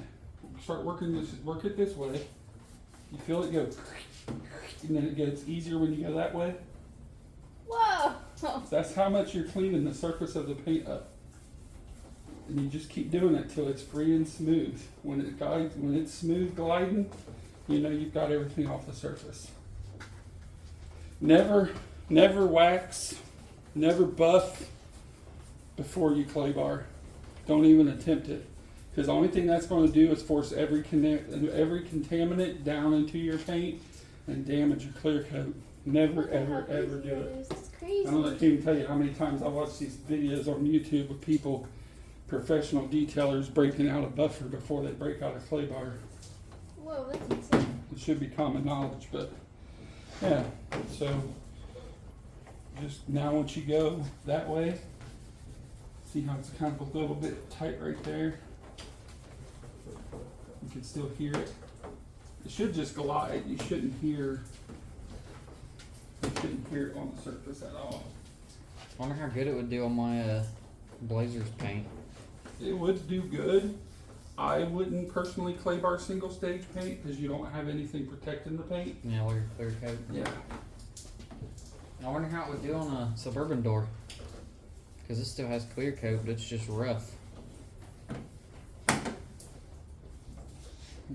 Start working this. Work it this way. You feel it go, and then it gets easier when you go that way. Whoa! That's how much you're cleaning the surface of the paint up. And you just keep doing it till it's free and smooth. When it's smooth gliding, you know you've got everything off the surface. Never wax, never buff before you clay bar. Don't even attempt it. Because the only thing that's going to do is force every contaminant down into your paint and damage your clear coat. Never, ever, ever do it. It's crazy. I can't even tell you how many times I watch these videos on YouTube of people, professional detailers, breaking out a buffer before they break out a clay bar. Whoa, that's insane. It should be common knowledge, but yeah. So just now, once you go that way, see how it's kind of a little bit tight right there. You can still hear it. It should just glide. You shouldn't hear. You shouldn't hear it on the surface at all. Wonder how good it would do on my Blazers paint. It would do good. I wouldn't personally clay bar single stage paint because you don't have anything protecting the paint. Yeah, or your clear coat. Yeah. I wonder how it would do on a Suburban door. Because this still has clear coat, but it's just rough. And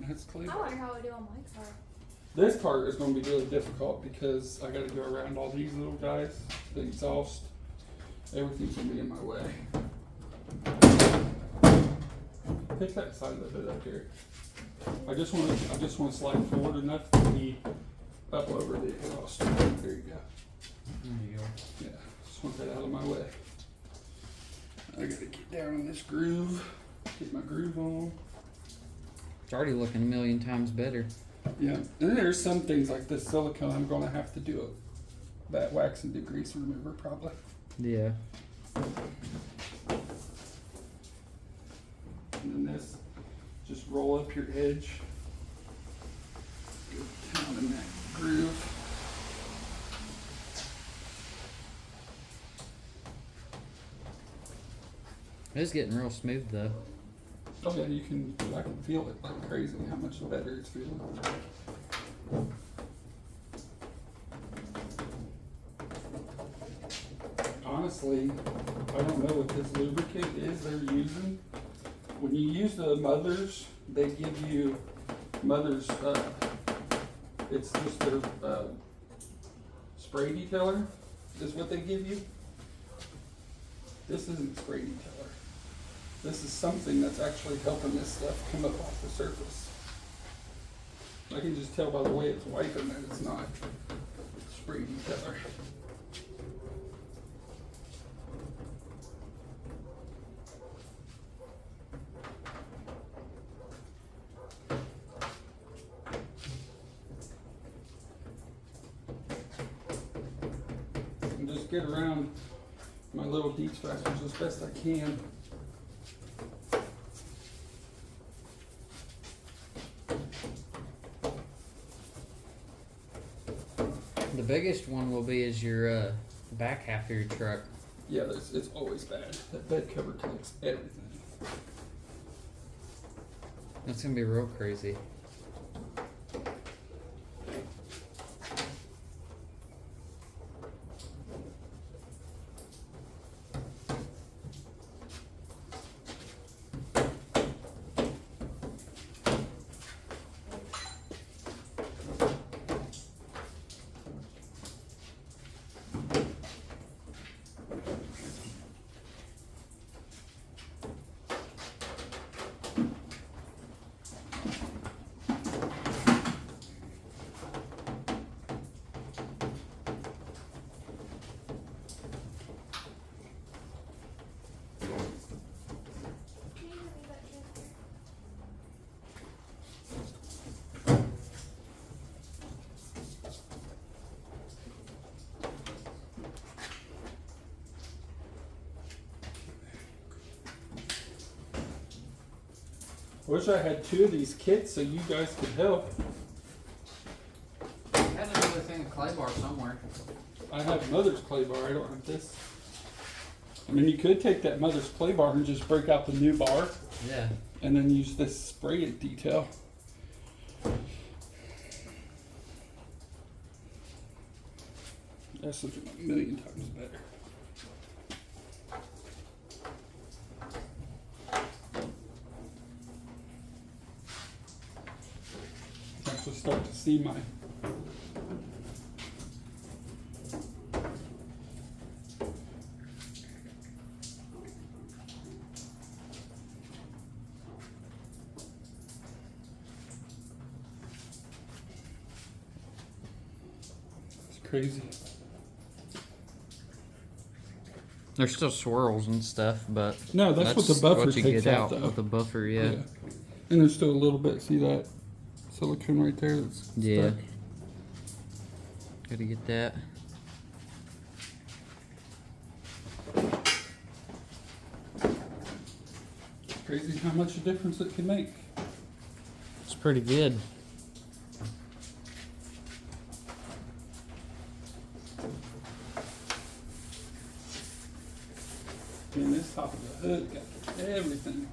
that's clay I bar. wonder how it would do on my car. This part is going to be really difficult because I got to go around all these little guys, the exhaust. Everything's going to be in my way. Pick that side a little bit up here. I just want to slide forward enough to be up over the exhaust. There you go. There you go. Yeah, just want that out of my way. I got to get down in this groove, get my groove on. It's already looking a million times better. Yeah, and then there's some things like this silicone I'm going to have to do that wax and degrease remover probably. Yeah. And then this, just roll up your edge, go down in that groove. It's getting real smooth though. Oh yeah, I can feel it like crazy how much better it's feeling. Honestly, I don't know what this lubricant is they're using. When you use the Mothers, they give you Mothers, it's just their spray detailer is what they give you. This isn't spray detailer. This is something that's actually helping this stuff come up off the surface. I can just tell by the way it's wiping that it's not spray detailer. And just get around my little deep scratchers as best I can. The biggest one will be is your back half of your truck. Yeah, it's always bad. That bed cover takes everything. That's gonna be real crazy. I wish I had 2 of these kits so you guys could help. I had another thing of clay bar somewhere. I have Mother's clay bar. I don't have this. I mean, you could take that Mother's clay bar and just break out the new bar Yeah. and then use this spray it detail. That's looking a million times better. Actually start to see my crazy. There's still swirls and stuff, but No, that's what the buffer what you takes get out, out though. with the buffer. Yeah. And there's still a little bit. See that silicone right there? That's Yeah. stuck. Gotta get that. Crazy how much a difference it can make. It's pretty good. And this top of the hood got everything.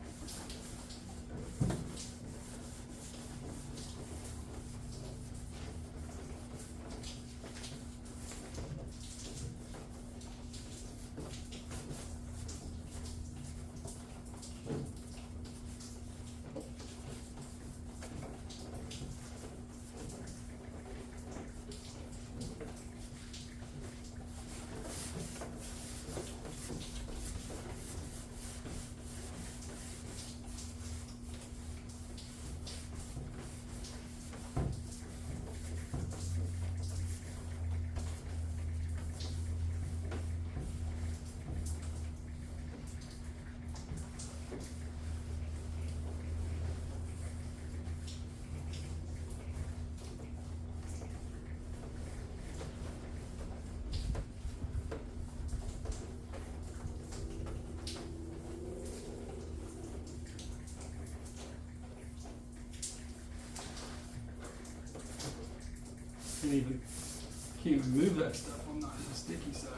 Can't even move that stuff on the sticky side.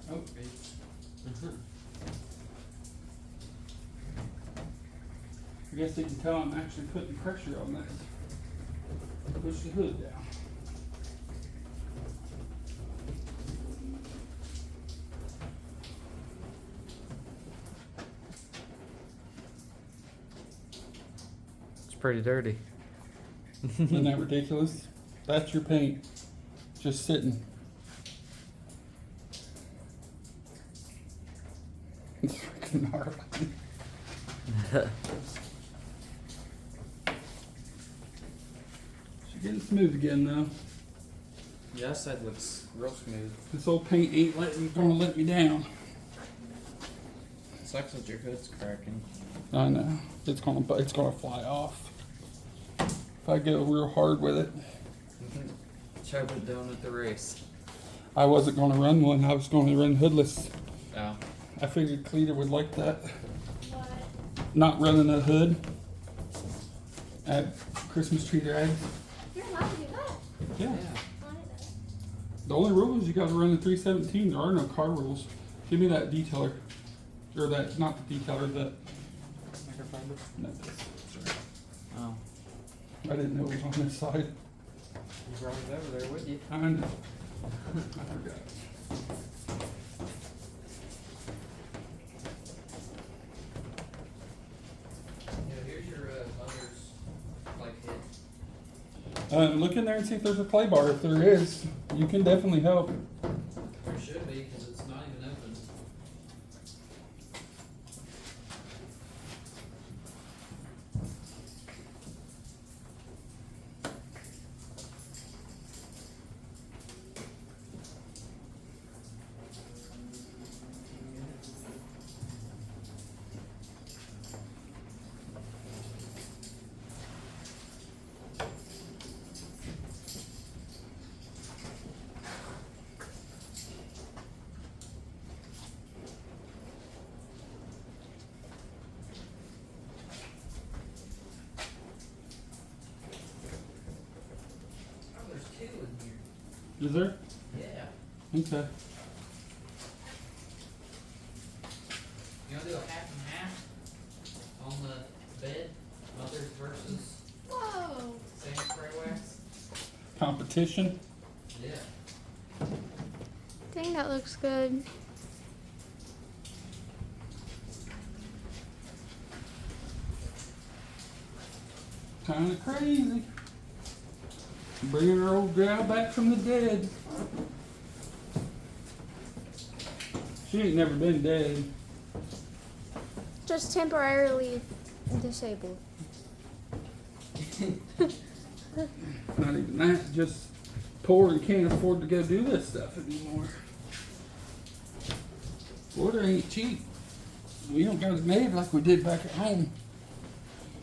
Oh, I guess they can tell I'm actually putting pressure on this. Push the hood down. It's pretty dirty. Isn't that ridiculous? That's your paint. Just sitting. It's freaking gnarly. She's getting smooth again though. Yeah, that side looks real smooth. This old paint ain't gonna let me down. Sucks that your hood's cracking. I know. It's gonna fly off. If I go real hard with it. Chop it down at the race. I wasn't gonna run one, I was gonna run hoodless. Oh. I figured Cleeta would like that. What? Not running a hood at Christmas tree drags. You're allowed to do that. Yeah. I didn't know that. The only rule is you gotta run the 317. There are no car rules. Give me that detailer. Or that, not the detailer, the, no, this. Sorry. Oh. I didn't know it was on this side. You brought it over there with you. I know. I forgot. Yeah, here's your mother's like hit. Look in there and see if there's a clay bar. If there is, you can definitely help. There should be, because it's not even open. Is there? Yeah. Okay. You wanna do a half and half on the bed? Mothers versus Whoa! sand spray wax? Competition. Yeah. Dang, that looks good. Kind of crazy. Bringing her old gal back from the dead. She ain't never been dead. Just temporarily disabled. Not even that, just poor and can't afford to go do this stuff anymore. Florida ain't cheap. We don't got it made like we did back at home.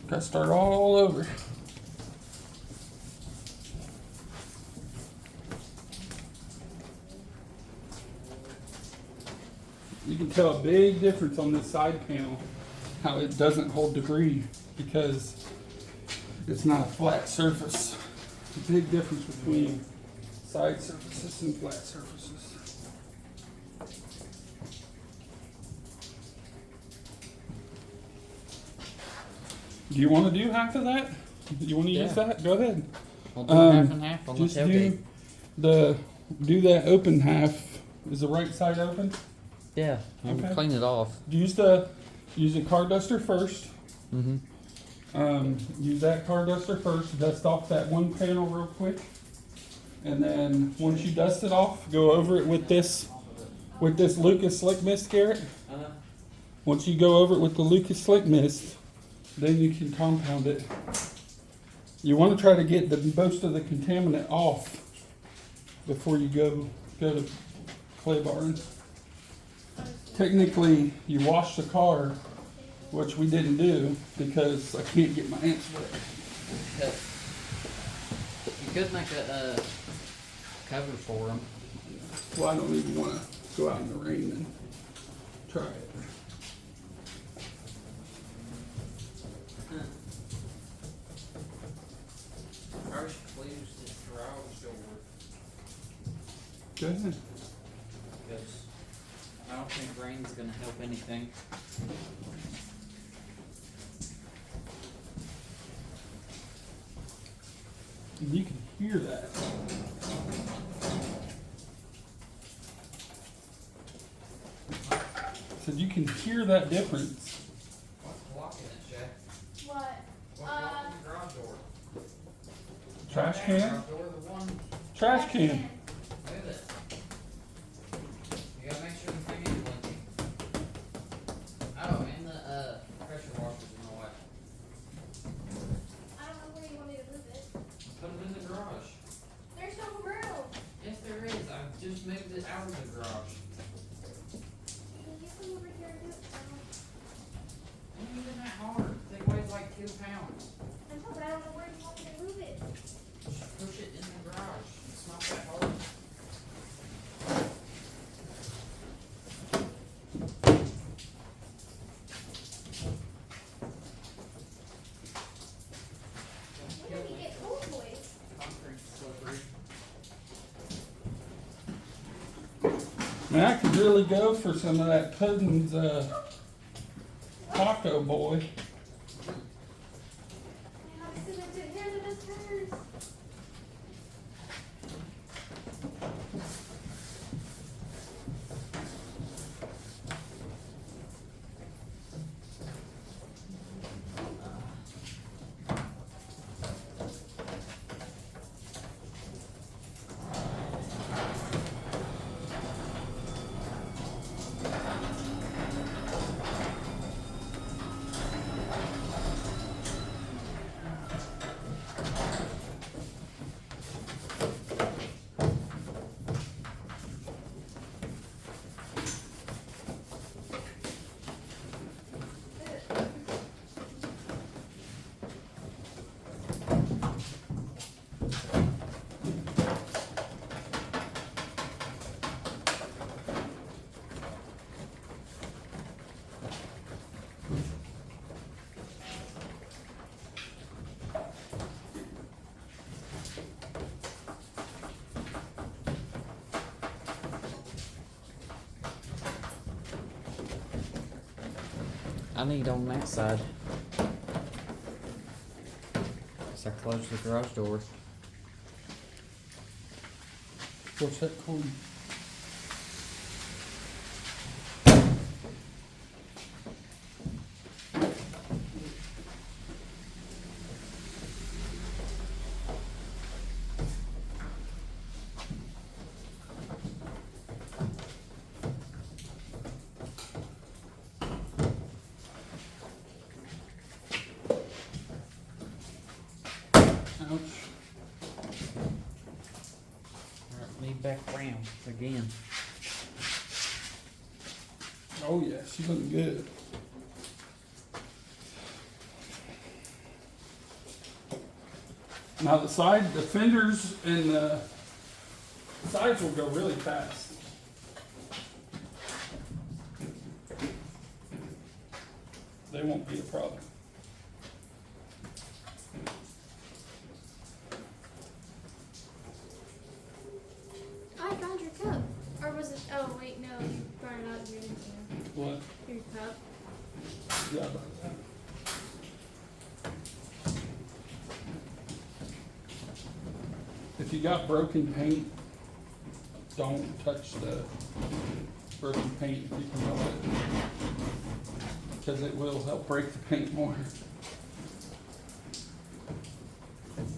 Got to start all over. You can tell a big difference on this side panel, how it doesn't hold debris because it's not a flat surface. A big difference between side surfaces and flat surfaces. Do you want to do half of that? Do you want to use Yeah. that? Go ahead. We'll do half and half on the Just tailgate. do that open half. Is the right side open? Yeah, I'm Okay. clean it off. Use a car duster first. Mm-hmm. Use that car duster first. Dust off that one panel real quick, and then once you dust it off, go over it with this Lucas Slick Mist, Garrett. Once you go over it with the Lucas Slick Mist, then you can compound it. You want to try to get the most of the contaminant off before you go to clay barn. Technically, you wash the car, which we didn't do because I can't get my ants wet. You could make a cover for them. Well, I don't even want to go out in the rain and try it. I wish cleetus this garage door Go ahead. Because I don't think rain's gonna help anything. You can hear that. Said you can hear that difference. What's blocking it, Shay? What? What's blocking the garage door? Trash That can? garage door, the one Trash can. with it. You gotta make sure the thing is blinking. Oh, and the pressure washer's in the way. I don't know where you want me to move it. Put it in the garage. There's no room. Yes, there is. I just moved it out of the garage. Can you come over here and do it now? It ain't even that hard. The thing weighs like 2 pounds. I know, but I don't know where you want me to move it. Just push it in the garage. It's not that hard. When did we get old boys? Concrete's slippery. Man, I could really go for some of that Puddin's taco boy. Man, I'm sitting to here to this hurts. I need on that side. So I closed the garage door. What's that cord? Ouch. Alright, me back round again. Oh yeah, she's looking good. Now the fenders and the sides will go really fast. They won't be a problem. I found your cup. Or was it? Oh wait, no, you brought it out. You didn't. What? Your cup. Yeah, about that. If you got broken paint, don't touch the broken paint if you can help it. Because it will help break the paint more.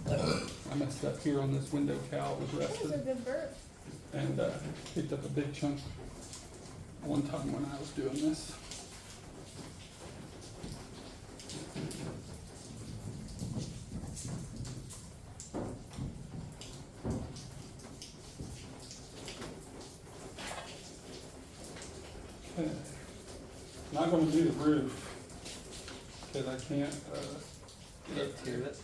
I messed up here on this window cowl, it was That was a rusted, good burp. and picked up a big chunk one time when I was doing this. Okay. Not gonna do the roof, because I can't, Get to it.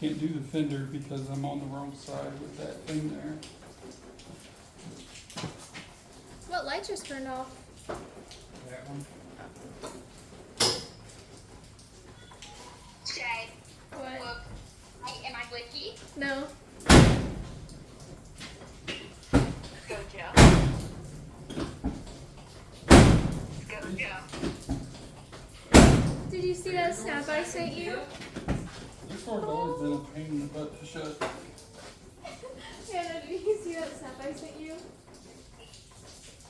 can't do the fender because I'm on the wrong side with that thing there. What light just turned off? That one. Jay, What? look, am I glitchy? No. Go, Joe. Go, Joe. Did you see that snap I sent you? This door's always been a pain in the butt to shut. Hannah, did you see that snap I sent you?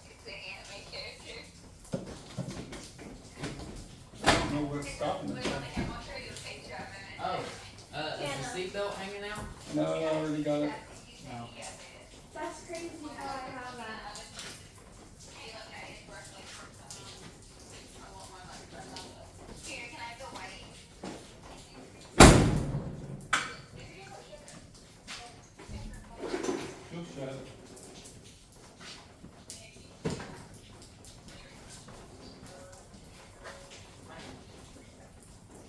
It's an anime character. I don't know what's stopping Wait, it. I'll show you a picture of it. Oh, is the seatbelt hanging out? No, I already got it. No. That's crazy how I have that. Here, can I have the white? She'll shut it.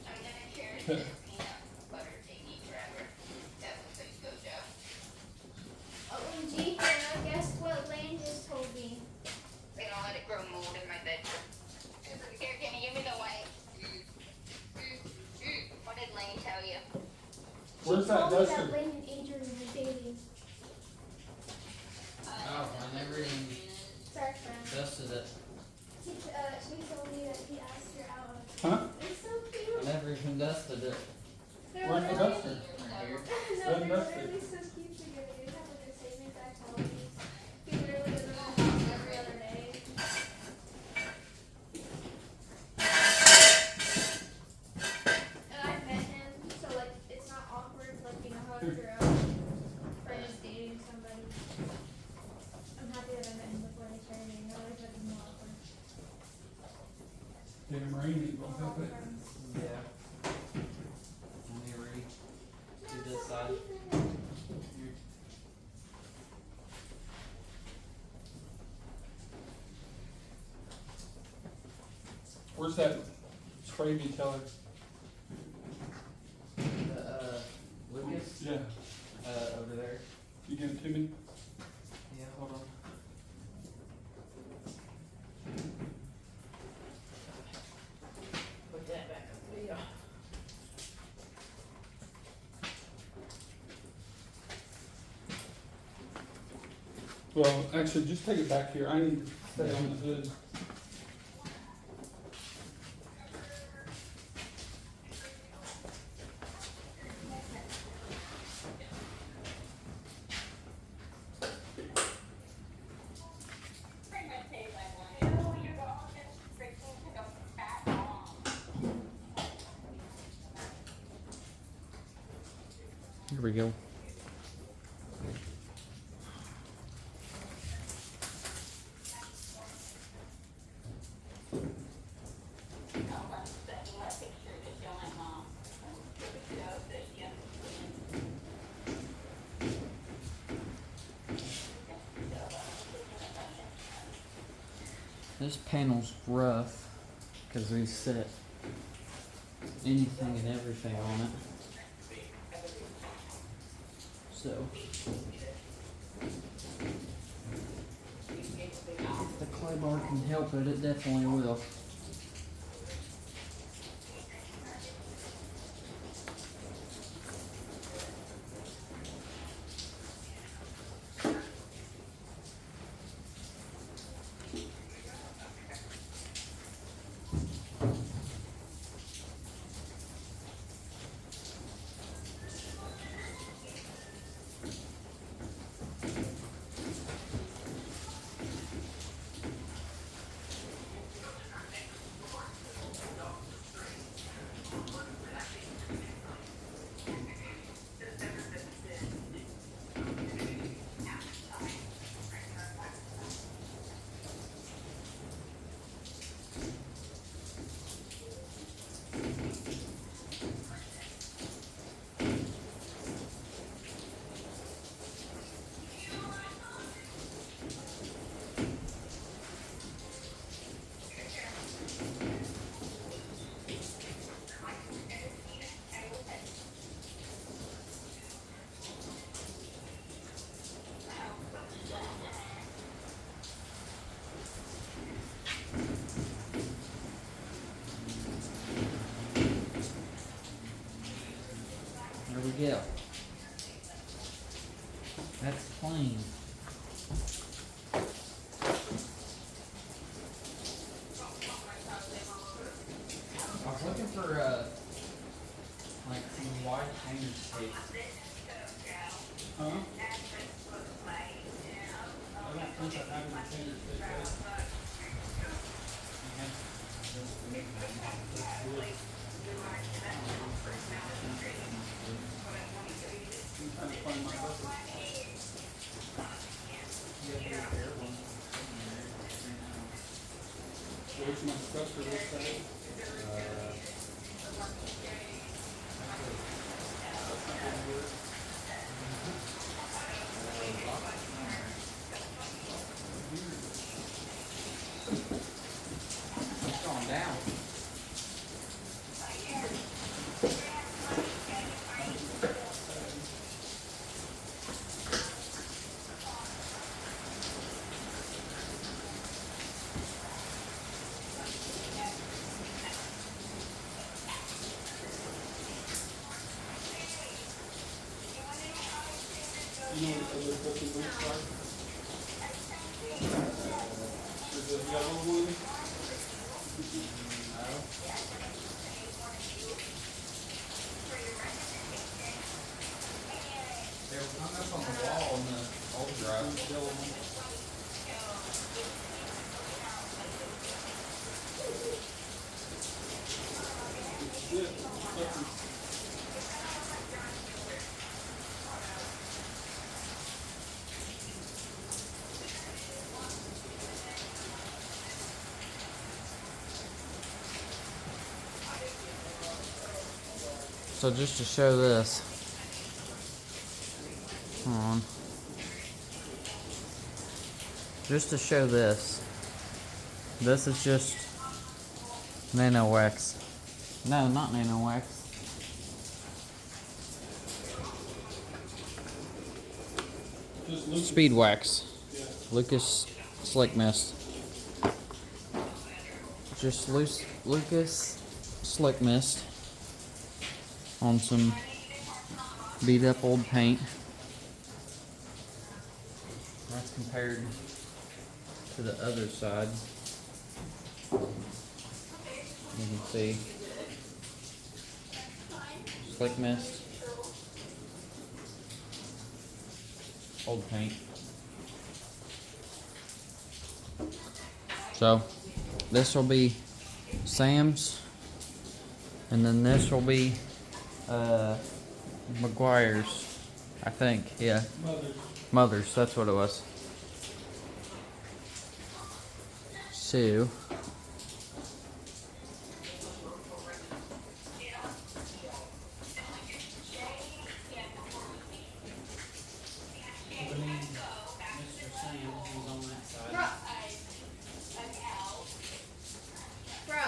I'm gonna share Okay. this peanut butter thingy forever. That looks like Go, Joe. OMG, Hannah, guess what Lane just told me? They don't let it grow mold in my bedroom. Here, can you give me the white? What did Lane tell you? Where's She that told me that duster? Lane and Adrian were dating. Oh, I never even Sorry, friend. dusted it. She told me that he asked her out. Huh? It's so I cute. never even dusted it. They're Where's the literally- duster? Right here. No, Where's the they're duster? literally so cute together. They have like the same exact qualities. He literally does it almost every other day. And I've met him, so like it's not awkward, like you know how if your friend is dating somebody. I'm happy that I met him before they started dating. Otherwise that'd be more awkward. Damn rain ain't We're gonna all help it. friends. Yeah. Let me read. No, this it's side. not even- Where's that spray detailer? Lucas? Yeah, Over there. you give it to me? Yeah, hold on. Put that back up there. Well, actually, just take it back here. I need to stay on the hood. we go. This panel's rough because we set anything and everything on it. So, if the clay bar can help it, it definitely will. There we go. That's clean. I was looking for like some white painter's tape. Huh? I don't think I have any fingers tape. I'm trying to find my bucket. Where's my stuff for this side? It's going down. You know what the other bucket looks like? There's a yellow one. They were hung up on the wall in the old garage. Yellow one. It's So just to show this, hold on. Just to show this is just nano wax. No, not nano wax. just Lucas. Speed wax. Yeah. Lucas Slick Mist. Just Lucas Slick Mist on some beat up old paint. That's compared to the other side. You can see Slick Mist, old paint. So this will be Sam's, and then this will be McGuire's. I think, yeah. Mother's. Mother's, that's what it was. So, I mean, Mr. Sam, who's on that side. Bro.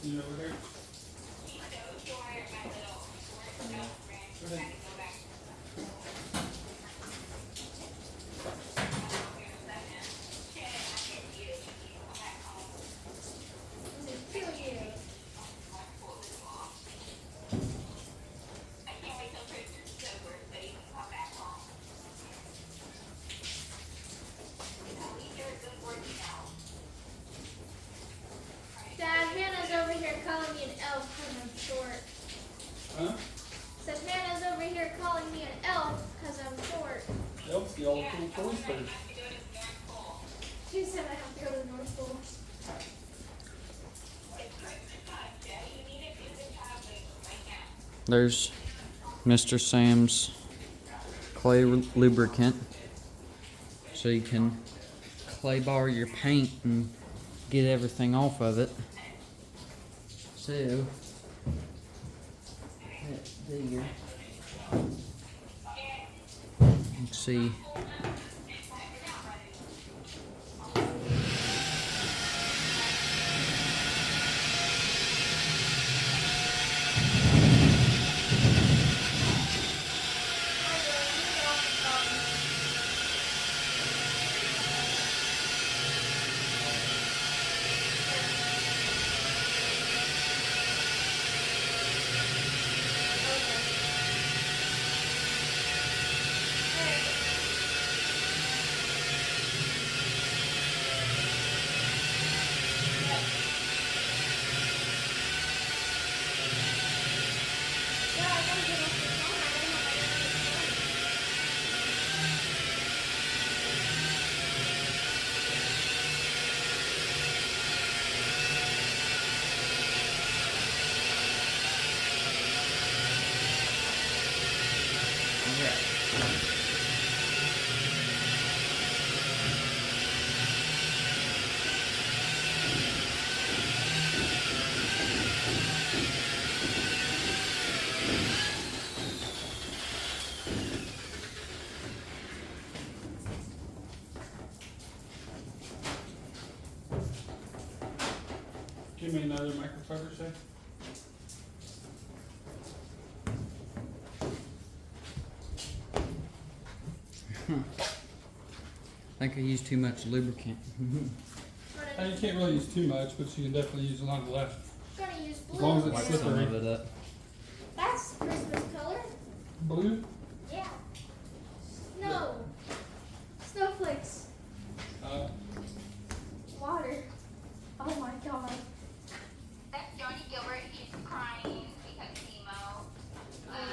You over there? Dad, Hannah's over here calling me an elf because I'm short. Huh? Said Hannah's over here calling me an elf because I'm short. Elf's the all cool toy store. She said I have to go to the North Pole. there's Mr. Sam's clay lubricant. So you can clay bar your paint and get everything off of it. So, there. Let's see. Give me another microfiber sack. I think I used too much lubricant. You can't really use too much, but you can definitely use a lot less. I'm gonna use blue. As long as it's Wipe slippery. some of it up. That's Christmas color. Blue? Yeah. Snow. Snowflakes. Water. Oh my god. That's Johnny Gilbert. He's crying because Nemo. Whoa.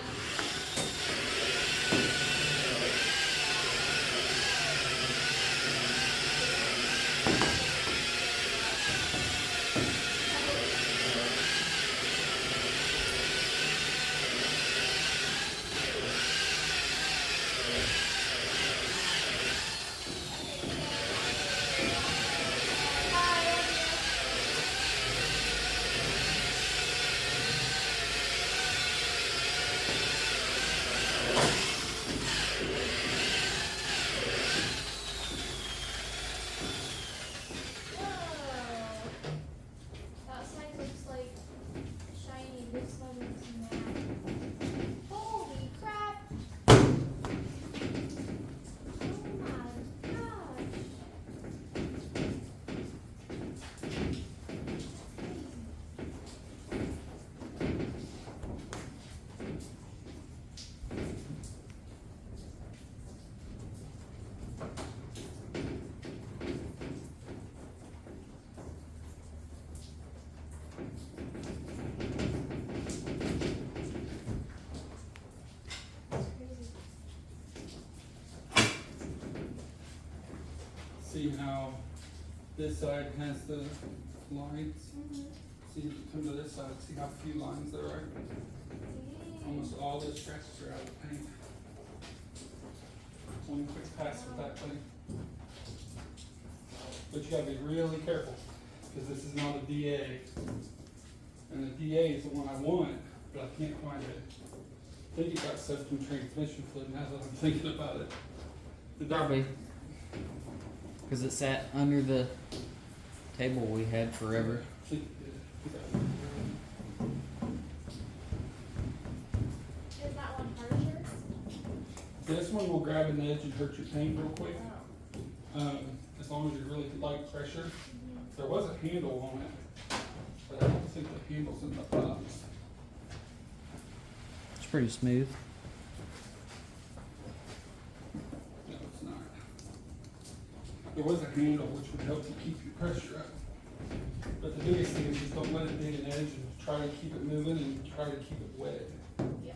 Outside looks like shiny. This one looks matte. Holy crap. Oh my gosh. That's crazy. See how this side has the lines? See, come to this side, see how few lines there are? Almost all the scratches are out of the paint. one quick pass with that thing. But you gotta be really careful, because this is not a DA. And the DA is the one I want, but I can't find it. I think it got soaked in transmission fluid now that I'm thinking about it. Probably. Because it sat under the table we had forever. Is that one harsher? This one will grab an edge and hurt your paint real quick, as long as you're really light pressure. There was a handle on it, but I don't think the handle's in the box. It's pretty smooth. No, it's not. There was a handle which would help you keep your pressure up. But the biggest thing is just don't let it dig an edge and try to keep it moving and try to keep it wet. Yeah.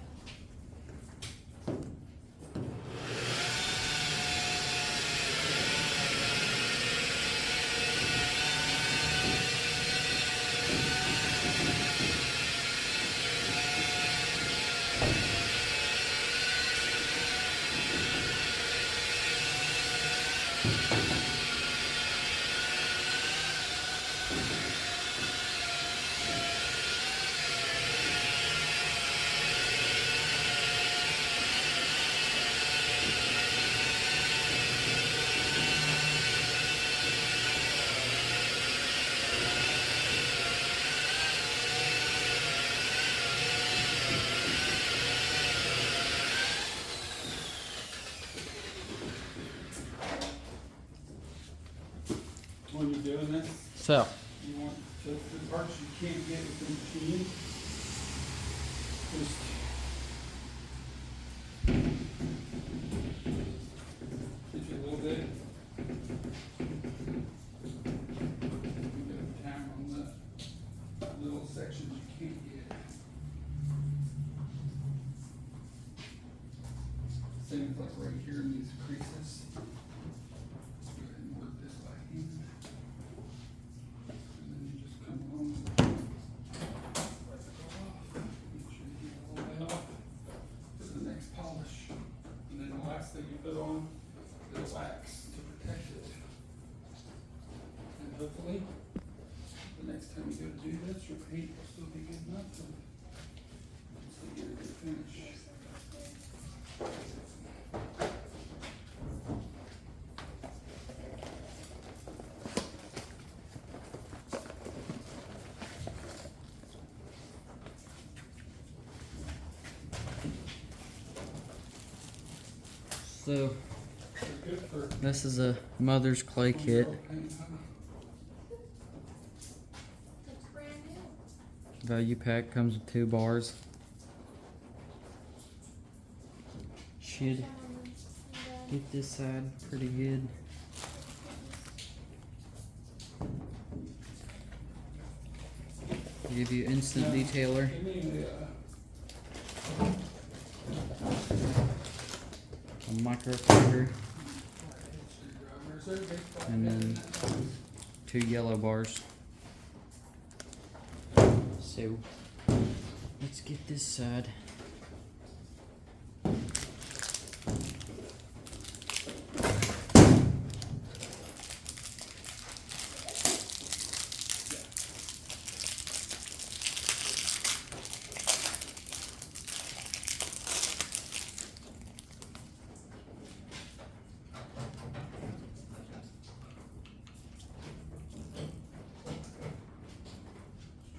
When you're doing this, So, you want to, the parts you can't get with the machine, just hit you a little bit. You get a time on the little sections you can't get. Same as like right here in these creases. Let's go ahead and work this by hand. And then you just come along and work it off. Make sure you get all the way off to the next polish. And then the last thing you put on is wax to protect it. And hopefully, the next time you go to do this, your paint will still be good enough to still get a good finish. so They're good for this is a mother's clay kit. paint, huh? Looks brand new. Value pack comes with 2 bars. Should get this side pretty good. Give you instant Yeah. detailer. Give me the, A microfiber screwdriver. and then 2 yellow bars. So let's get this side.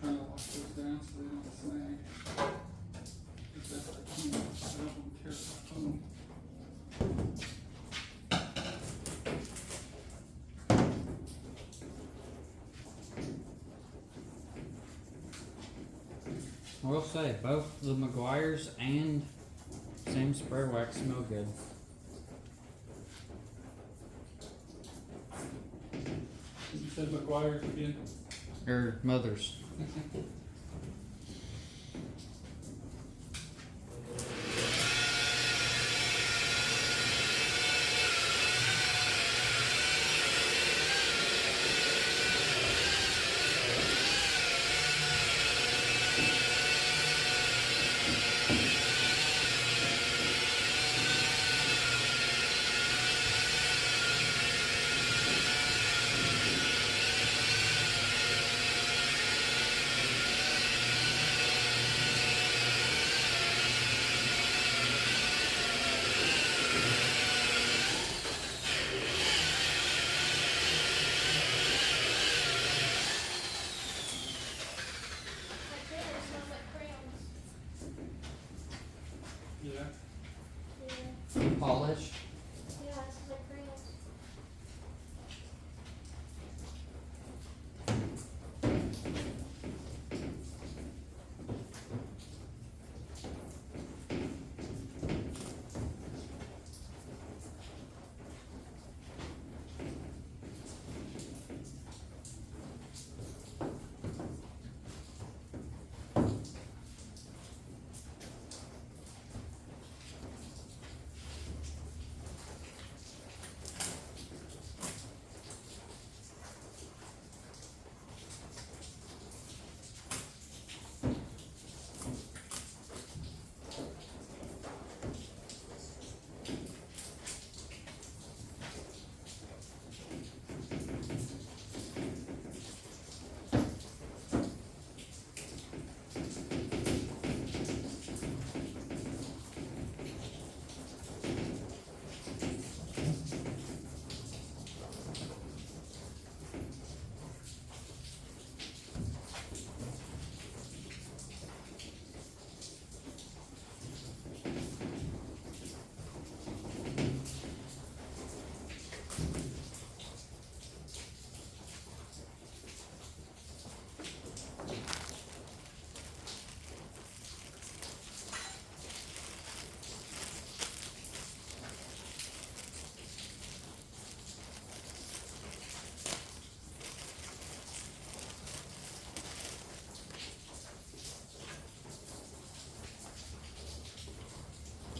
Trying to lock those down so they don't snag. As best I can, so I don't want to tear the phone. I will say both the McGuire's and same spray wax smell good. You said McGuire's again? Or mother's.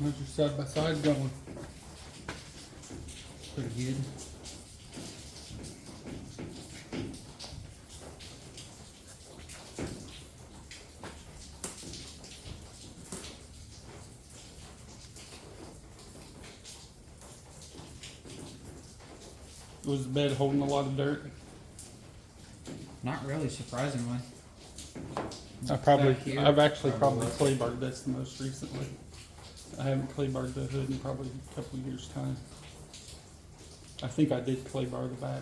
How's your side by side going? Pretty good. Was the bed holding a lot of dirt? Not really, surprisingly. I've actually probably. clay barred this the most recently. I haven't clay barred the hood in probably a couple of years' time. I think I did clay bar the back.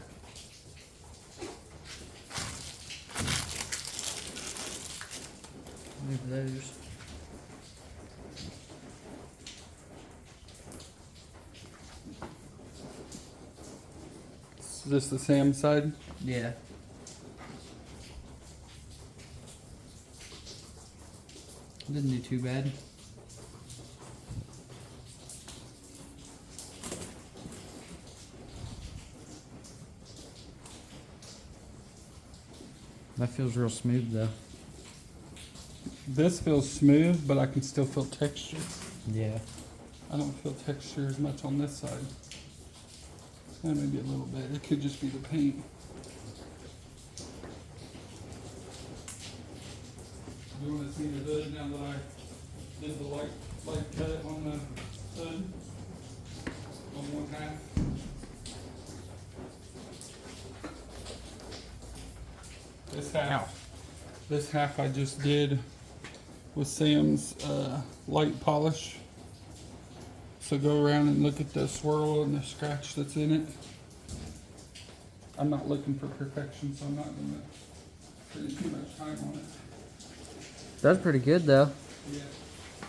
Move those. Is this the Sam side? Yeah. Didn't do too bad. That feels real smooth though. This feels smooth, but I can still feel texture. Yeah. I don't feel texture as much on this side. Maybe a little bit. It could just be the paint. You want to see the hood now that I did the light cut on the hood on one half? This half I just did with Sam's light polish. So go around and look at the swirl and the scratch that's in it. I'm not looking for perfection, so I'm not going to spend too much time on it. That's pretty good though. Yeah.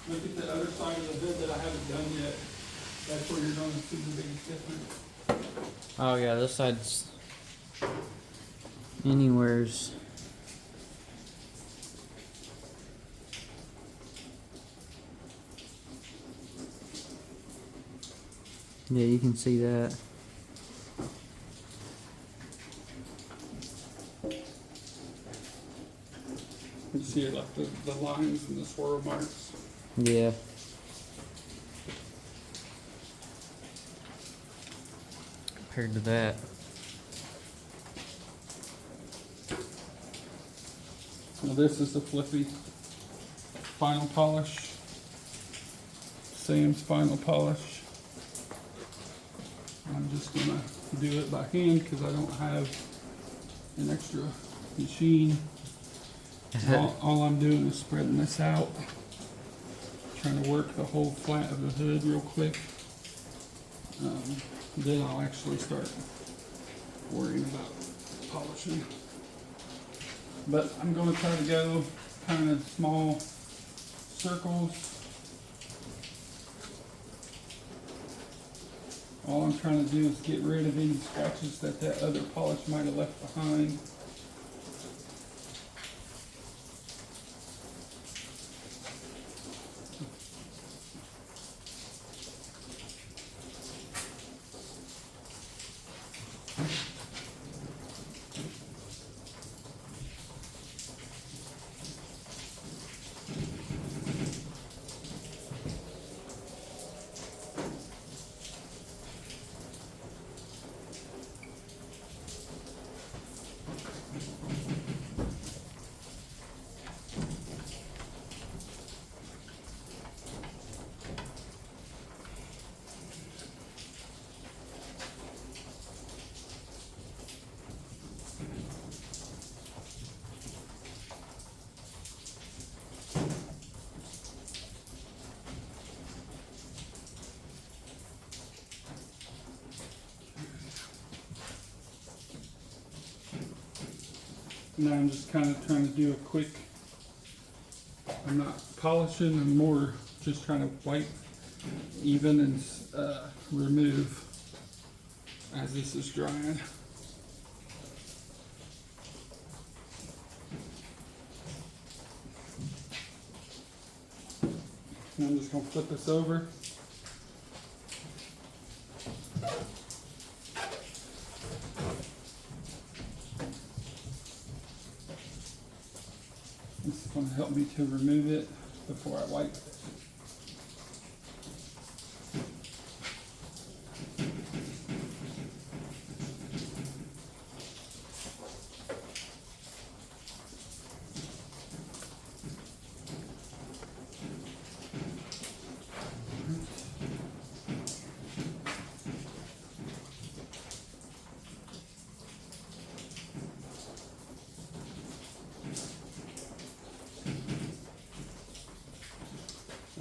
Look at the other side of the hood that I haven't done yet. That's where you're going to see the biggest difference. Oh yeah, this side's anywheres. Yeah, you can see that. You see it like the lines and the swirl marks. Yeah. Compared to that. Now this is the flippy final polish. Sam's final polish. I'm just gonna do it by hand because I don't have an extra machine. All I'm doing is spreading this out. Trying to work the whole flat of the hood real quick. Then I'll actually start worrying about polishing. But I'm going to try to go kind of small circles. All I'm trying to do is get rid of any scratches that other polish might have left behind. Now I'm just kind of trying to do a quick, I'm not polishing, I'm more just trying to wipe even and remove as this is drying. And I'm just going to flip this over. This is going to help me to remove it before I wipe it.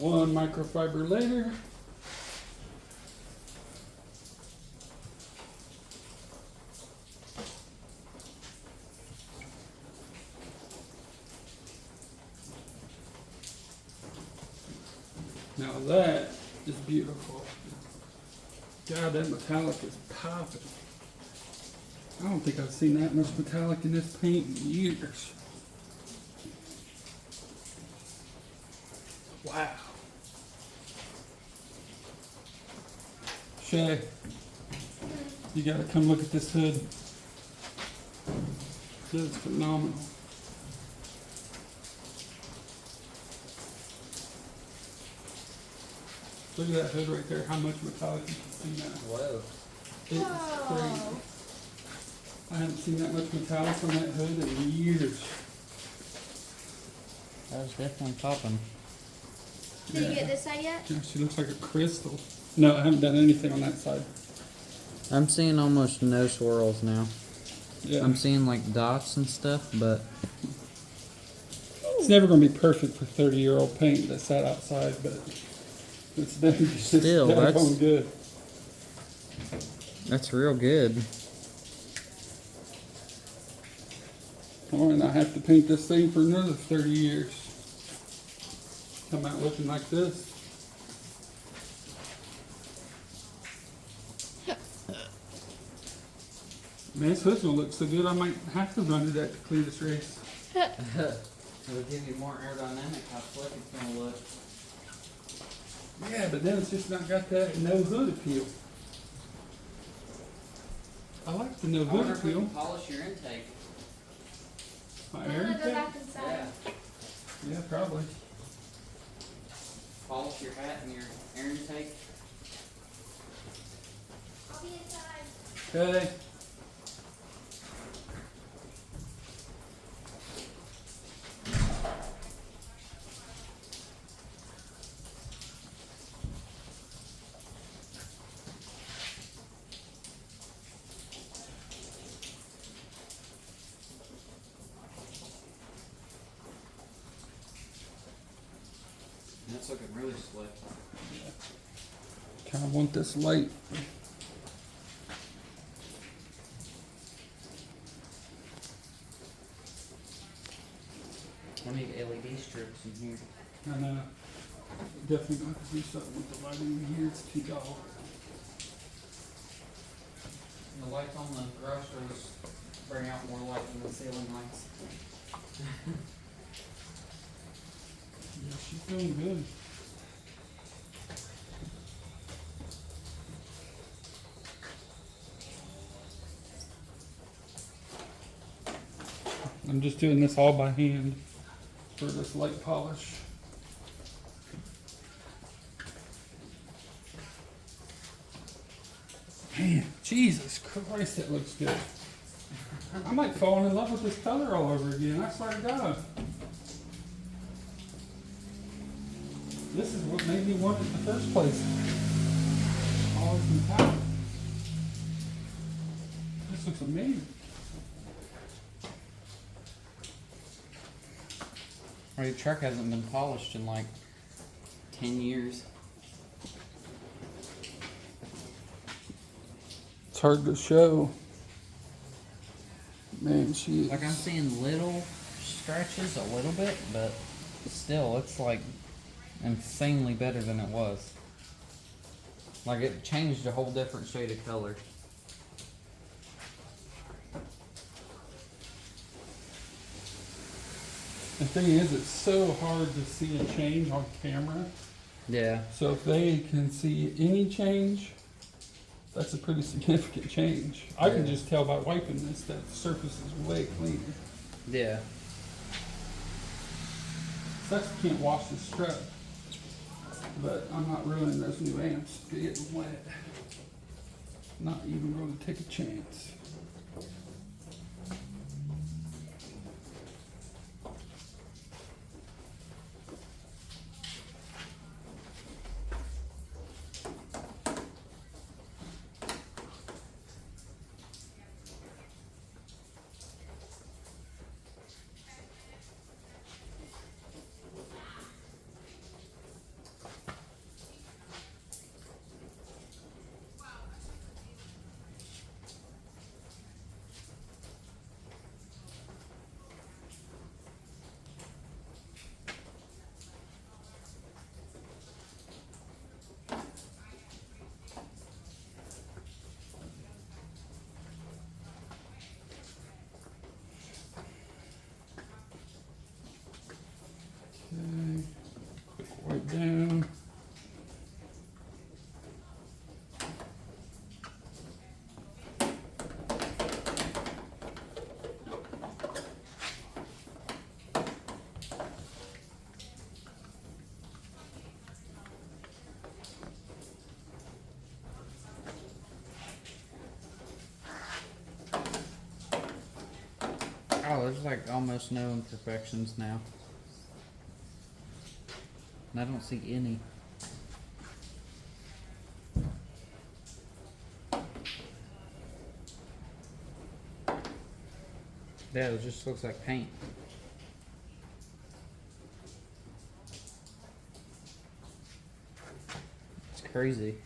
One microfiber later. Now that is beautiful. God, that metallic is popping. I don't think I've seen that much metallic in this paint in years. Wow. Shay, you gotta come look at this hood. This is phenomenal. Look at that hood right there, how much metallic you can see now. Whoa. It's Whoa. crazy. I haven't seen that much metallic on that hood in years. That was definitely popping. Did you get this side yet? Yeah, she looks like a crystal. No, I haven't done anything on that side. I'm seeing almost no swirls now. Yeah. I'm seeing like dots and stuff, but It's never going to be perfect for 30-year-old paint that sat outside, but it's definitely Still, going that's- good. that's real good. Or and I have to paint this thing for another 30 years. Come out looking like this. Man, this hood's gonna look so good I might have to run it at the cleetus race. It'll give you more aerodynamic how slick it's gonna look. Yeah, but then it's just not got that no hood appeal. I like the no I wonder hood if we appeal. can polish your intake. My I'm air gonna go intake? back inside. Yeah, probably. Polish your hat and your air intake. I'll be inside. Okay. That's looking really slick. Kind of want this light. I need LED strips in here. I know. Definitely going to have to do something with the lighting in here. It's too dull. The lights on the garage doors bring out more light than the ceiling lights. Yeah, she's doing good. I'm just doing this all by hand for this light polish. Man, Jesus Christ, that looks good. I might fall in love with this color all over again, I swear to God. This is what made me want it in the first place. Always metallic. This looks amazing. Well, your truck hasn't been polished in like 10 years. It's hard to show. Man, she is. Like I'm seeing little scratches a little bit, but still it's like insanely better than it was. Like it changed a whole different shade of color. The thing is, it's so hard to see a change on camera. Yeah. So if they can see any change, that's a pretty significant change. I can Yeah. just tell by wiping this that the surface is way cleaner. Yeah. Sucks I can't wash this strut, but I'm not ruining those new amps getting wet. Not even going to take a chance. there's like almost no imperfections now. And I don't see any. Yeah, it just looks like paint. It's crazy.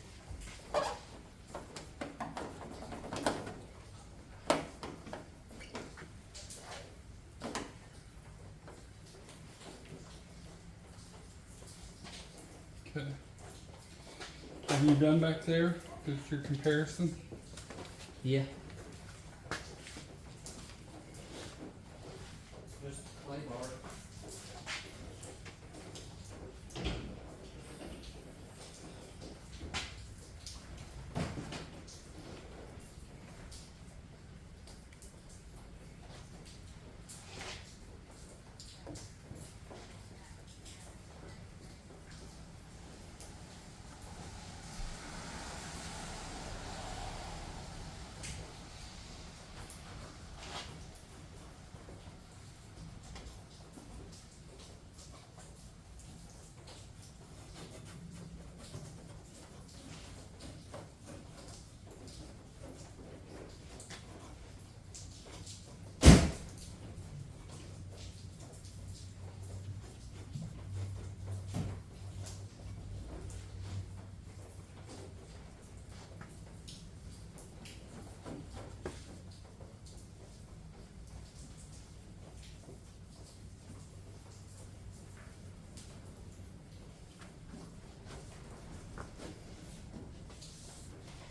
Okay. Have you done back there? Just your comparison? Yeah. Just clay bar.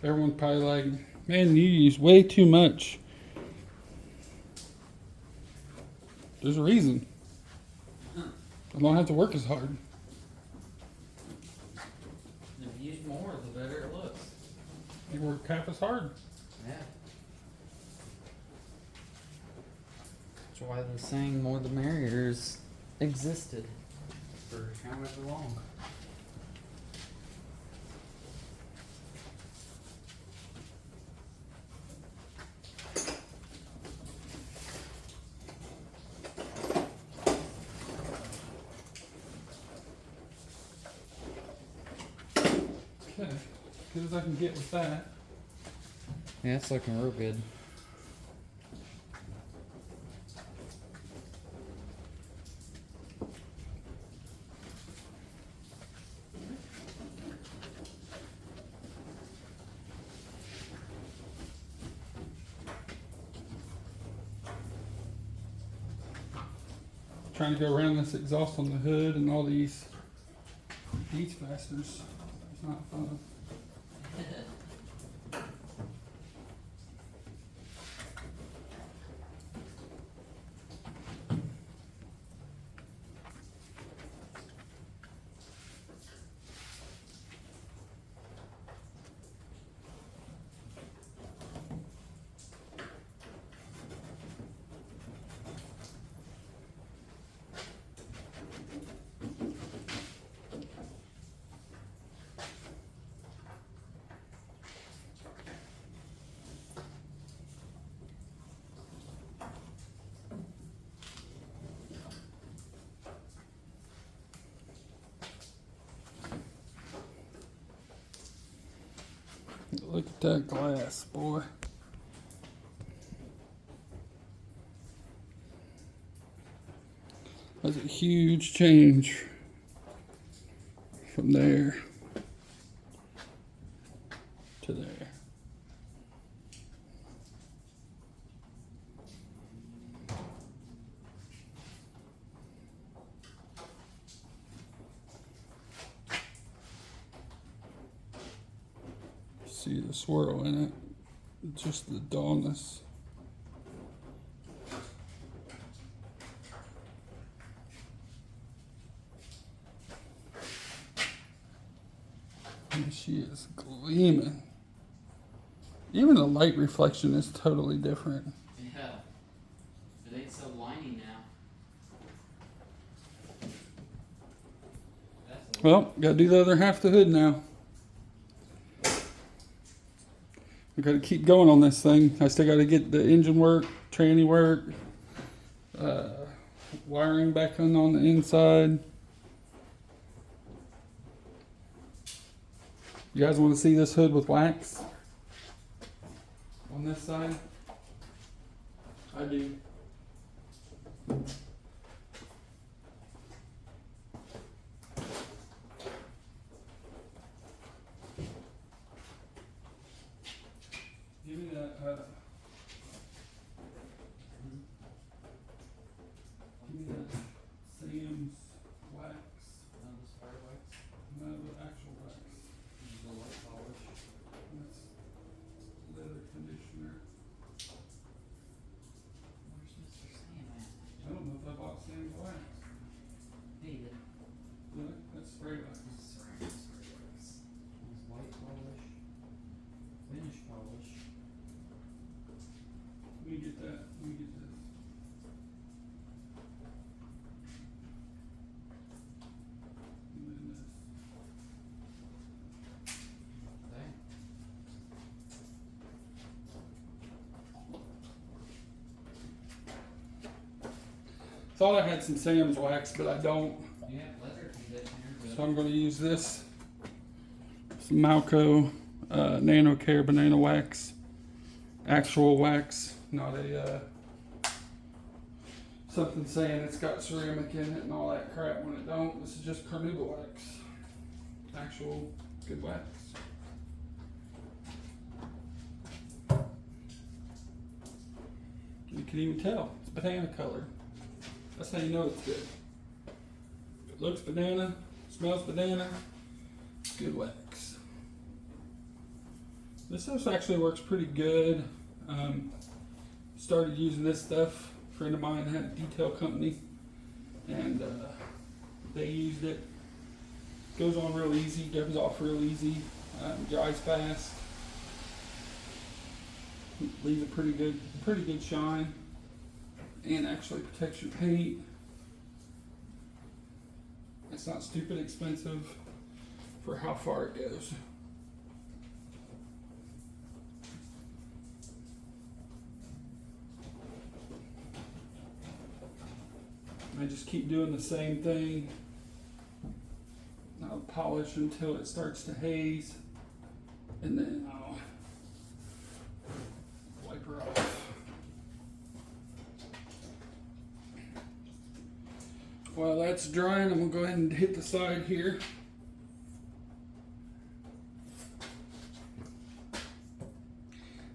Everyone's probably like, man, you use way too much. There's a reason. I don't have to work as hard. If you use more, the better it looks. You work half as hard. Yeah. That's why the saying "more the merrier" has existed for however long. Okay, as good as I can get with that. Yeah, it's looking real good. Trying to go around this exhaust on the hood and all these fasteners. It's not fun. Look at that glass, boy. That's a huge change from there to there. See the swirl in it, just the dullness. And she is gleaming. Even the light reflection is totally different. Yeah. It ain't so liney now. Well, gotta do the other half of the hood now. We gotta keep going on this thing. I still gotta get the engine work, tranny work, wiring back on the inside. You guys want to see this hood with wax on this side? I do. Give me that. Give me that Sam's wax. No, the spire wax. No, the actual wax. The light polish. That's leather conditioner. Where's Mr. Sam at? I don't know if I bought Sam's wax. David. Look, that's spray wax. Ceramic spray wax. There's white polish. Finish polish. Let me get that. Let me get this. And then this. Okay. Thought I had some Sam's wax, but I don't. You have leather conditioner, but. So I'm going to use this. Some Malco Nano Care Banana Wax. Actual wax, not a something saying it's got ceramic in it and all that crap when it don't. This is just carnauba wax. Actual good wax. You can even tell it's banana colored. That's how you know it's good. If it looks banana, smells banana, it's good wax. This stuff actually works pretty good. Started using this stuff. A friend of mine had a detail company, and they used it. Goes on real easy, goes off real easy, dries fast. Leaves a pretty good shine, and actually protects your paint. It's not stupid expensive for how far it goes. I just keep doing the same thing. I'll polish until it starts to haze, and then I'll wipe her off. While that's drying, I'm gonna go ahead and hit the side here.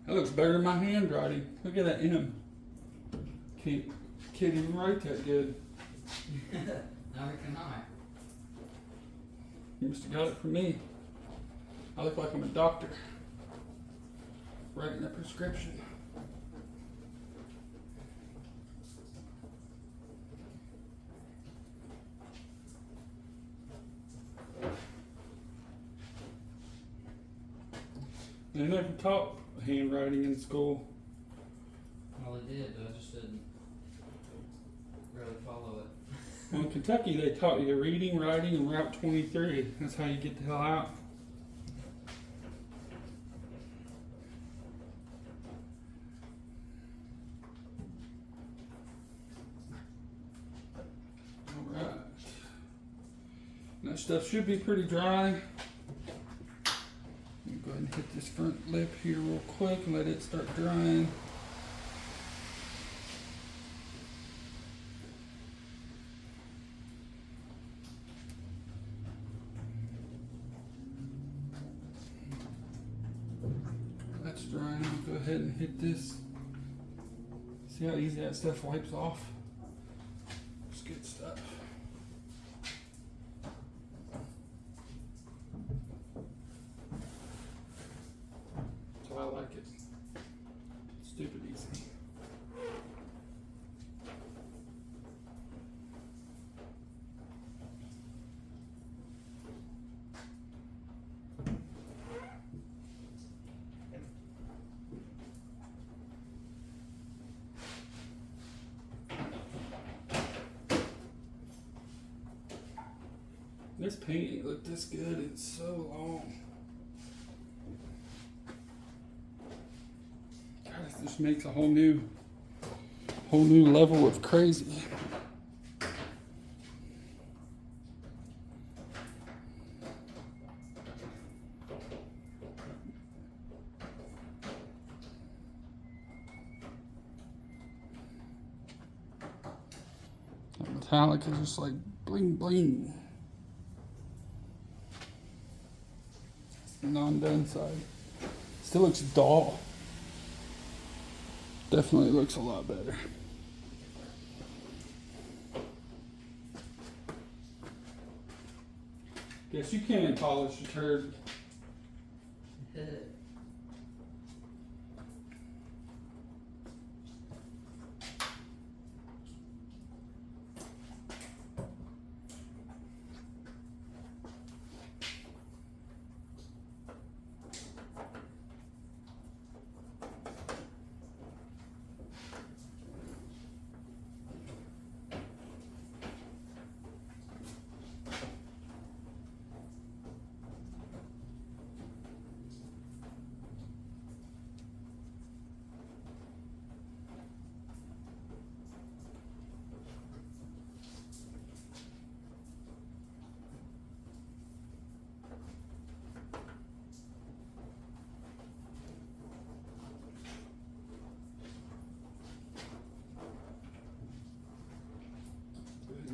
That looks better than my handwriting. Look at that M. Can't even write that good. Neither can I. You must have got it from me. I look like I'm a doctor writing a prescription. They never taught handwriting in school. Well, they did, but I just didn't really follow it. Well, in Kentucky, they taught you reading, writing, and Route 23. That's how you get the hell out. Alright. That stuff should be pretty dry. I'm going to go ahead and hit this front lip here real quick and let it start drying. That's drying. I'll go ahead and hit this. See how easy that stuff wipes off? It's good stuff. That's how I like it. Stupid easy. This paint ain't looked this good in so long. God, it just makes a whole new Whole new level of crazy. That metallic is just like bling bling. Non-done side. Still looks dull. Definitely looks a lot better. Guess you can polish your turd.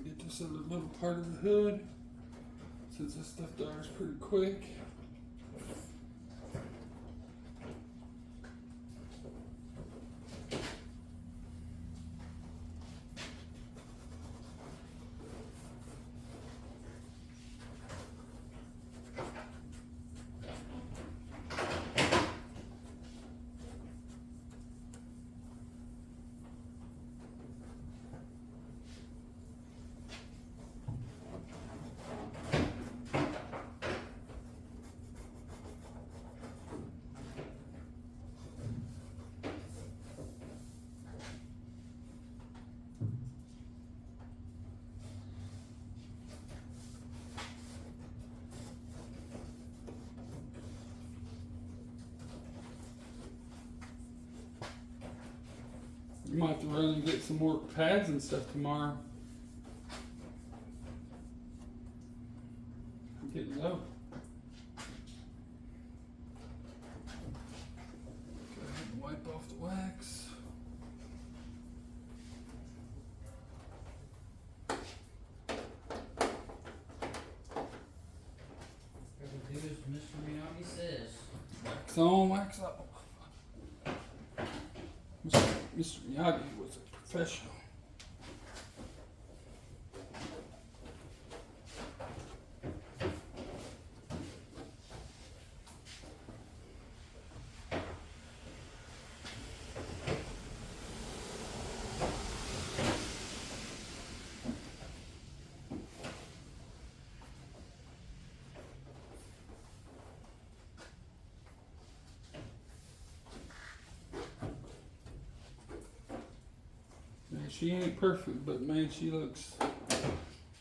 Get this other little part of the hood, since this stuff dries pretty quick. You might have to run and get some more pads and stuff tomorrow. I'm getting low. Go ahead and wipe off the wax. Do as Mr. Miyagi says. Wax on, wax off. Mr. Miyagi was a professional. She ain't perfect, but man, she looks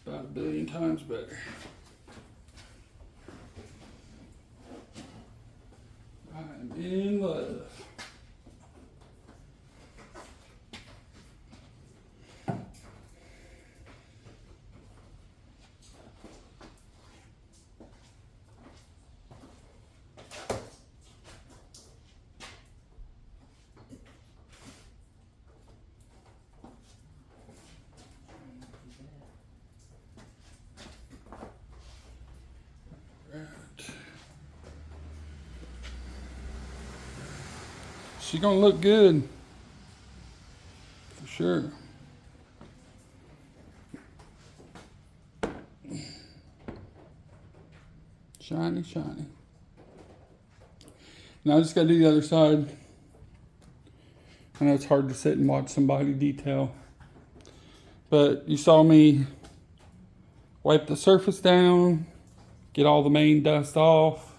about a billion times better. I'm in love. She's gonna look good, for sure. Shiny, shiny. Now I just gotta do the other side. I know it's hard to sit and watch somebody detail, but you saw me wipe the surface down, get all the main dust off.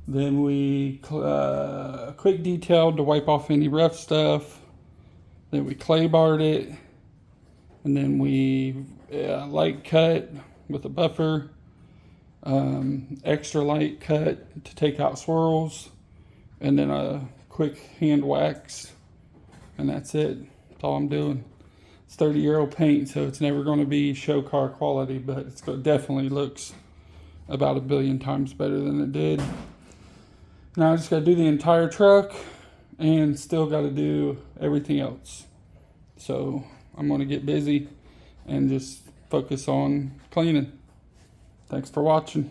Then we quick detailed to wipe off any rough stuff. Then we clay barred it. And then we light cut with a buffer. Extra light cut to take out swirls. And then a quick hand wax. And that's it. That's all I'm doing. It's 30-year-old paint, so it's never going to be show car quality, but definitely looks about 1 billion times better than it did. Now I just got to do the entire truck and still got to do everything else. So I'm going to get busy and just focus on cleaning. Thanks for watching.